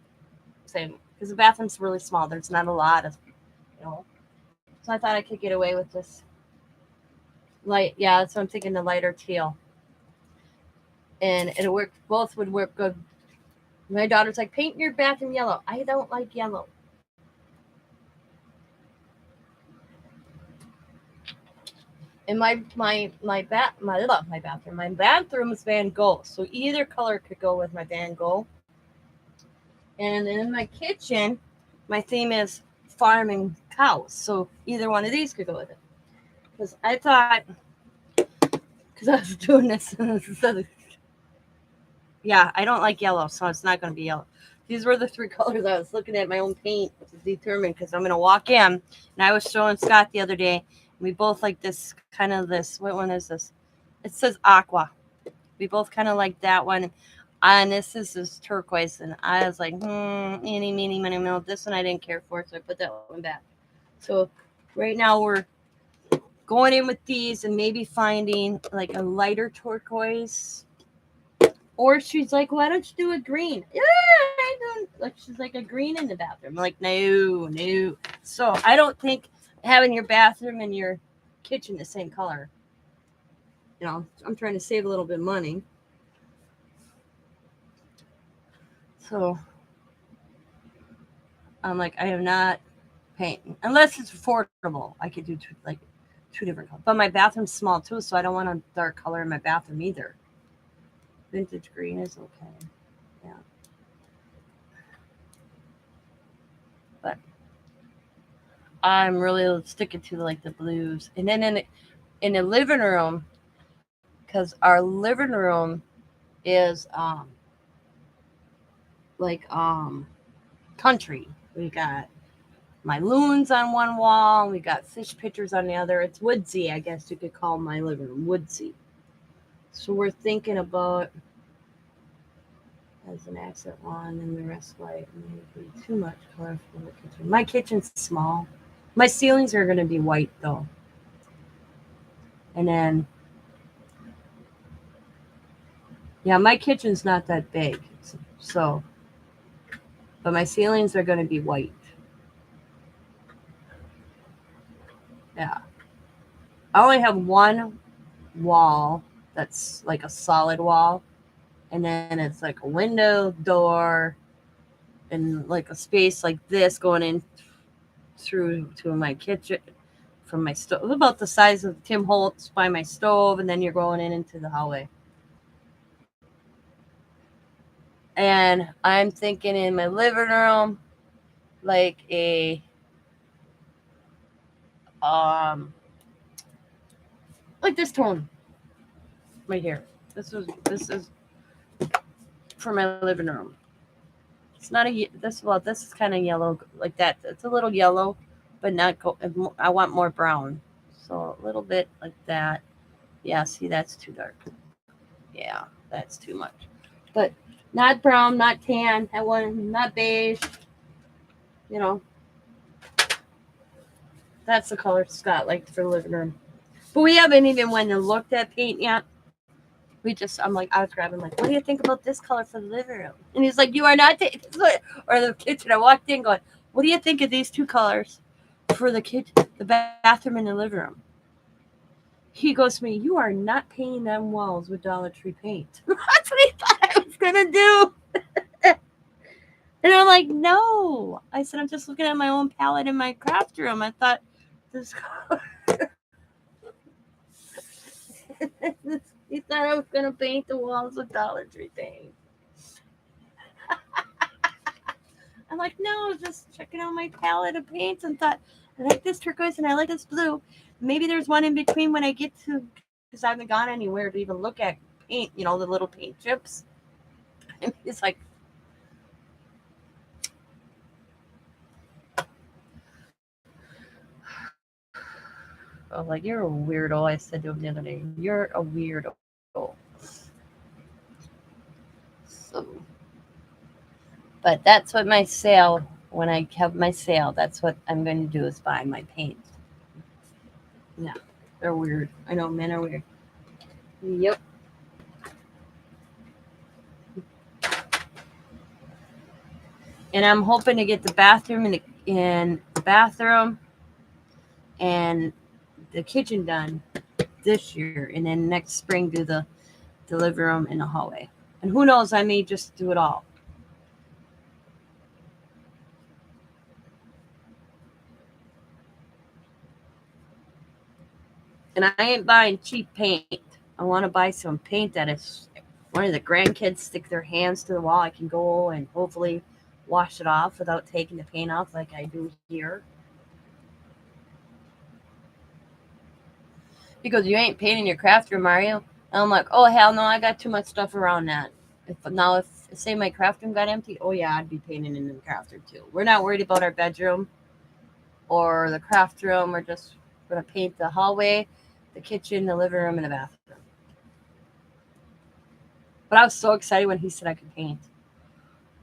Same, because the bathroom's really small. There's not a lot of, you know. So I thought I could get away with this light. Yeah, that's what I'm thinking. The lighter teal, and it'll work. Both would work good. My daughter's like, paint your bathroom yellow. I don't like yellow. And my bathroom is Van Gogh, so either color could go with my Van Gogh. And in my kitchen, my theme is farming cows, so either one of these could go with it. Because I thought, because I was doing this, yeah, I don't like yellow, so it's not going to be yellow. These were the three colors I was looking at my own paint to determine, because I'm going to walk in, and I was showing Scott the other day, and we both like this kind of this. What one is this? It says aqua. We both kind of like that one. And this is turquoise, and I was like, eeny, meeny, miny, mo. This one I didn't care for, so I put that one back. So right now we're going in with these and maybe finding like a lighter turquoise. Or she's like, why don't you do a green? Yeah, I don't. Like, she's like, a green in the bathroom. I'm like, no. So I don't think having your bathroom and your kitchen the same color. You know, I'm trying to save a little bit of money. So I'm like, I am not painting unless it's affordable. I could do two different colors. But my bathroom's small too, so I don't want a dark color in my bathroom either. Vintage green is okay. Yeah. But I'm really sticking to like the blues. And then in the living room, because our living room is like country. We got my loons on one wall, we got fish pictures on the other. It's woodsy, I guess you could call my living room woodsy. So we're thinking about as an accent one and the rest white. Maybe too much color for the kitchen. My kitchen's small. My ceilings are going to be white though. And then, yeah, my kitchen's not that big. So, but my ceilings are going to be white. Yeah. I only have one wall that's like a solid wall. And then it's like a window, door, and like a space like this going in through to my kitchen from my stove, about the size of Tim Holtz by my stove, and then you're going in into the hallway. And I'm thinking in my living room, like a like this tone right here. This is for my living room. It's not this is kind of yellow like that. It's a little yellow, but not go. I want more brown, so a little bit like that. Yeah, see, that's too dark. Yeah, that's too much. But not brown, not tan. That one, not beige. You know, that's the color Scott liked for the living room. But we haven't even went and looked at paint yet. I'm like, I was grabbing, like, what do you think about this color for the living room? And he's like, you are not, or the kitchen. I walked in going, what do you think of these two colors for the bathroom and the living room? He goes to me, you are not painting them walls with Dollar Tree paint. That's what he thought I was going to do. And I'm like, no. I said, I'm just looking at my own palette in my craft room. I thought, this color. He thought I was going to paint the walls with Dollar Tree paint. I'm like, no, just checking out my palette of paints and thought, I like this turquoise and I like this blue. Maybe there's one in between when I get to, because I haven't gone anywhere to even look at paint, the little paint chips. And he's like, I was like, you're a weirdo. I said to him the other day, you're a weirdo. So, but that's what my sale, when I have my sale, that's what I'm going to do is buy my paint. Yeah, they're weird. I know men are weird. Yep. And I'm hoping to get the bathroom and the kitchen done this year, and then next spring do the living room and the hallway. And who knows, I may just do it all. And I ain't buying cheap paint. I want to buy some paint that is one of the grandkids stick their hands to the wall. I can go and hopefully wash it off without taking the paint off like I do here. Because you ain't painting your craft room, are you? And I'm like, oh hell no, I got too much stuff around that. If say my craft room got empty, oh yeah, I'd be painting in the craft room too. We're not worried about our bedroom or the craft room. We're just gonna paint the hallway, the kitchen, the living room, and the bathroom. But I was so excited when he said I could paint.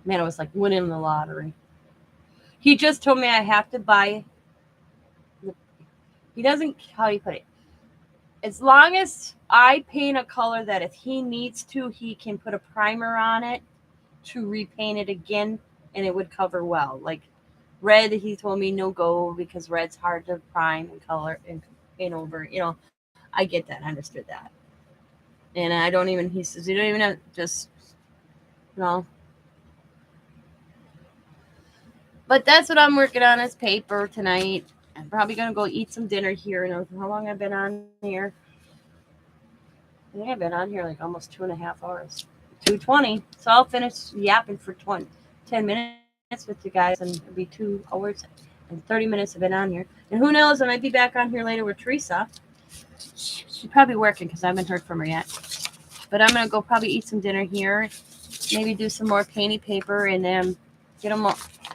Man, it was like winning the lottery. He just told me I have to buy. He doesn't, how do you put it? As long as I paint a color that if he needs to, he can put a primer on it to repaint it again, and it would cover well. Like red, he told me no go because red's hard to prime and color and paint over. I get that. I understood that. And I don't even, he says, you don't even have just, you know. But that's what I'm working on is paper tonight. I'm probably going to go eat some dinner here. And how long I've been on here? I think I've been on here like almost 2.5 hours. 2:20. So I'll finish yapping for 10 minutes with you guys, and it'll be 2 hours and 30 minutes I've been on here. And who knows, I might be back on here later with Teresa. She's probably working because I haven't heard from her yet. But I'm going to go probably eat some dinner here. Maybe do some more painty paper and then get them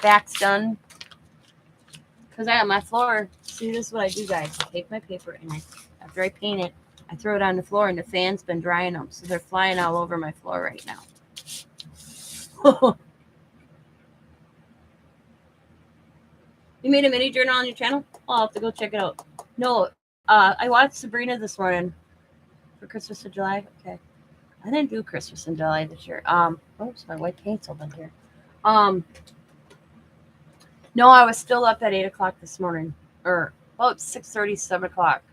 backs done. Because I got my floor. See, this is what I do, guys. I take my paper and after I paint it, I throw it on the floor and the fan's been drying them. So they're flying all over my floor right now. You made a mini journal on your channel? I'll have to go check it out. No, I watched Sabrina this morning for Christmas in July. Okay. I didn't do Christmas in July this year. Oops, my white paint's open here. No, I was still up at 8 o'clock this morning, or about 6:30, 7 o'clock.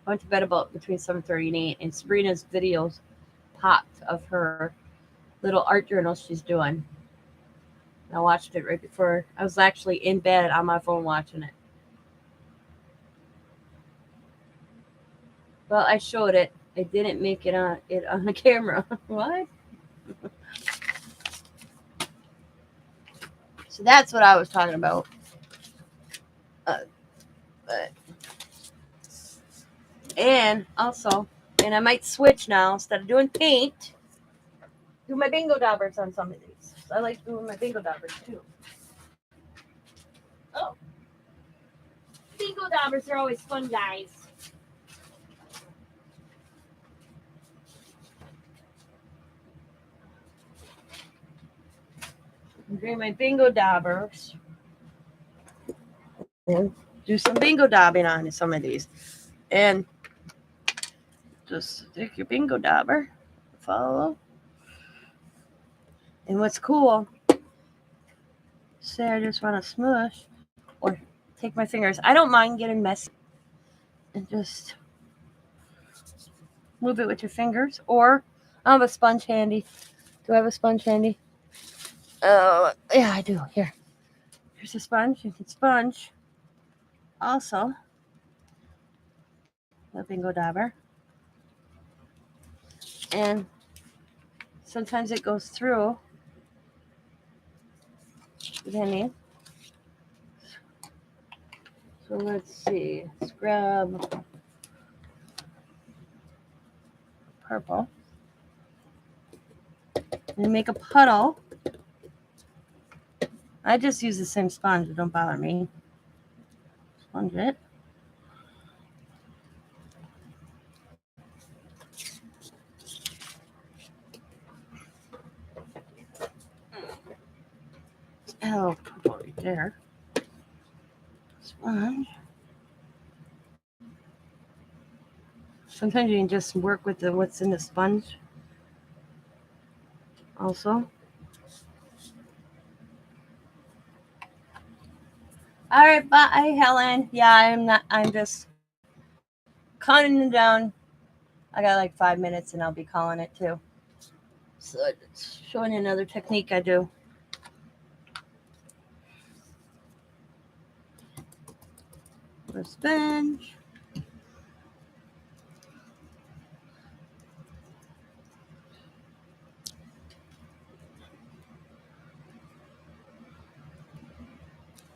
I went to bed about between 7:30 and 8, and Sabrina's videos popped of her little art journal she's doing. And I watched it right before. I was actually in bed on my phone watching it. Well, I showed it. I didn't make it on the camera. What? So that's what I was talking about. And also, and I might switch now instead of doing paint, do my bingo daubers on some of these. So I like doing my bingo daubers too. Oh, bingo daubers are always fun, guys. I'm doing my bingo daubers. And do some bingo daubing on some of these. And just take your bingo dauber, follow. And what's cool, say I just want to smush or take my fingers. I don't mind getting messy and just move it with your fingers. Or I have a sponge handy. Do I have a sponge handy? Yeah, I do. Here's a sponge. You can sponge. Also, the bingo dauber. And sometimes it goes through. Depending. So let's see. Let's grab purple. And make a puddle. I just use the same sponge. It don't bother me. Sponge it. Oh, purple right there. Sponge. Sometimes you can just work with what's in the sponge. Also. All right, bye, Helen. Yeah, I'm just counting it down. I got like 5 minutes and I'll be calling it too. So it's showing you another technique I do. For sponge.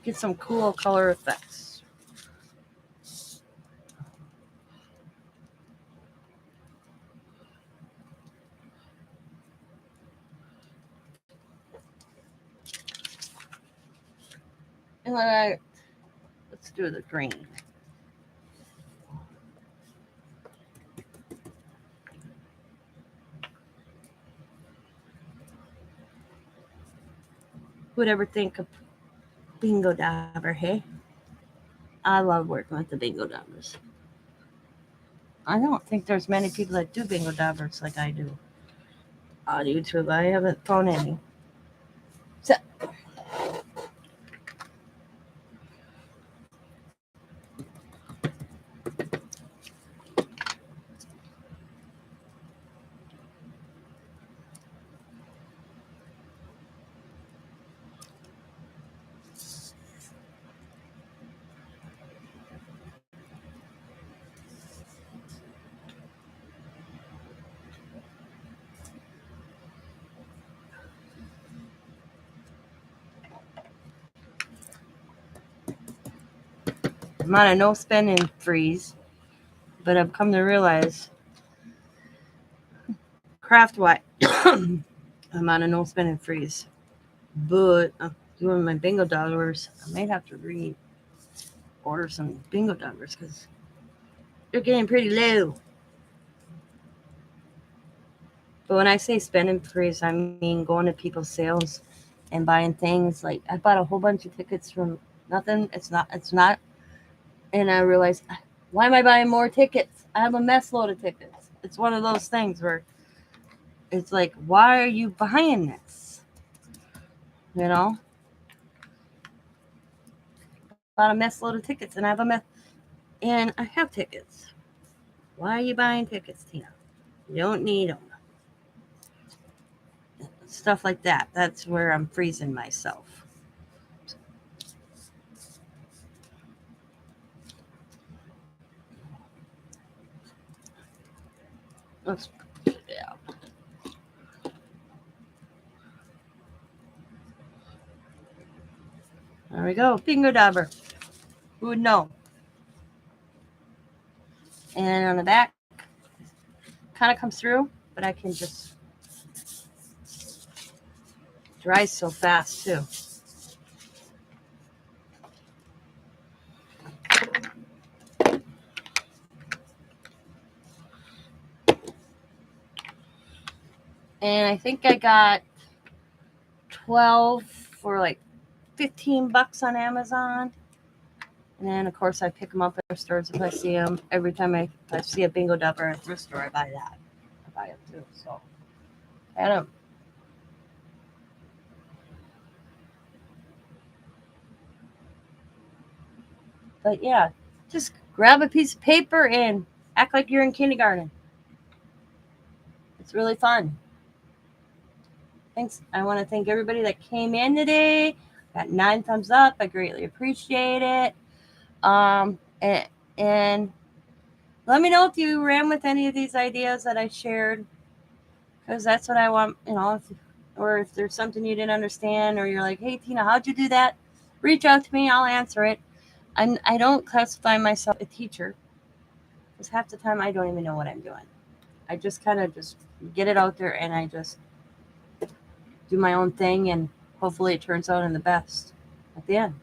Get some cool color effects. And let's do the green. Who'd ever think of bingo dabber, hey? I love working with the bingo dabbers. I don't think there's many people that do bingo dabbers like I do on YouTube. I haven't found any. So, I'm on a no spending freeze, but I've come to realize craft wise, I'm on a no spending freeze. But I'm doing my bingo dollars. I might have to order some bingo dollars because they're getting pretty low. But when I say spending freeze, I mean going to people's sales and buying things. Like I bought a whole bunch of tickets from nothing. It's not. And I realized, why am I buying more tickets? I have a mess load of tickets. It's one of those things where it's like, why are you buying this? You know? Bought a mess load of tickets and I have a mess. And I have tickets. Why are you buying tickets, Tina? You don't need them. Stuff like that. That's where I'm freezing myself. Let's put it out. There we go. Bingo dabber. Who would know? And on the back, kind of comes through, but I can just dry so fast too. And I think I got 12 for like $15 on Amazon. And then, of course, I pick them up at thrift stores if I see them. Every time if I see a bingo dabber at a thrift store, I buy that. I buy it too. So, I don't. But yeah, just grab a piece of paper and act like you're in kindergarten. It's really fun. Thanks. I want to thank everybody that came in today. Got 9 thumbs up. I greatly appreciate it. And let me know if you ran with any of these ideas that I shared, because that's what I want. Or if there's something you didn't understand, or you're like, hey Tina, how'd you do that? Reach out to me. I'll answer it. I don't classify myself a teacher, because half the time I don't even know what I'm doing. I just kind of just get it out there and I just do my own thing, and hopefully it turns out in the best at the end.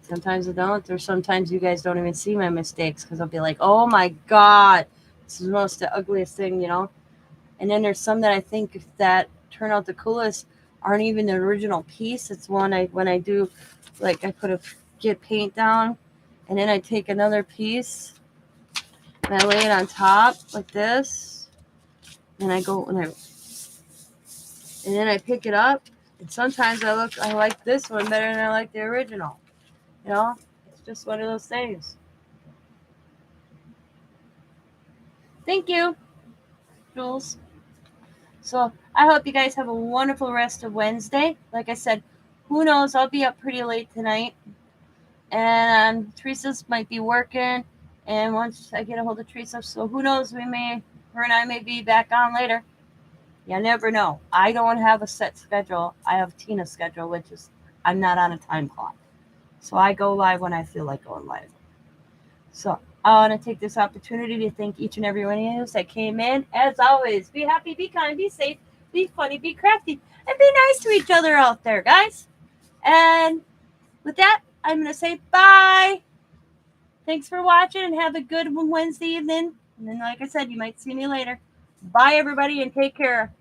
Sometimes I don't. Or sometimes you guys don't even see my mistakes because I'll be like, oh my God, this is the ugliest thing, And then there's some that I think that turn out the coolest aren't even the original piece. It's when I do, like I get paint down, and then I take another piece and I lay it on top like this, and I go and then I pick it up, and sometimes I like this one better than I like the original. You know, it's just one of those things. Thank you, Jules. So I hope you guys have a wonderful rest of Wednesday. Like I said, who knows? I'll be up pretty late tonight. And Teresa's might be working. And once I get a hold of Teresa, so who knows? Her and I may be back on later. You never know. I don't have a set schedule. I have Tina's schedule, which is I'm not on a time clock. So I go live when I feel like going live. So I want to take this opportunity to thank each and every one of you that came in. As always, be happy, be kind, be safe, be funny, be crafty, and be nice to each other out there, guys. And with that, I'm going to say bye. Thanks for watching and have a good Wednesday evening. And then, like I said, you might see me later. Bye, everybody, and take care.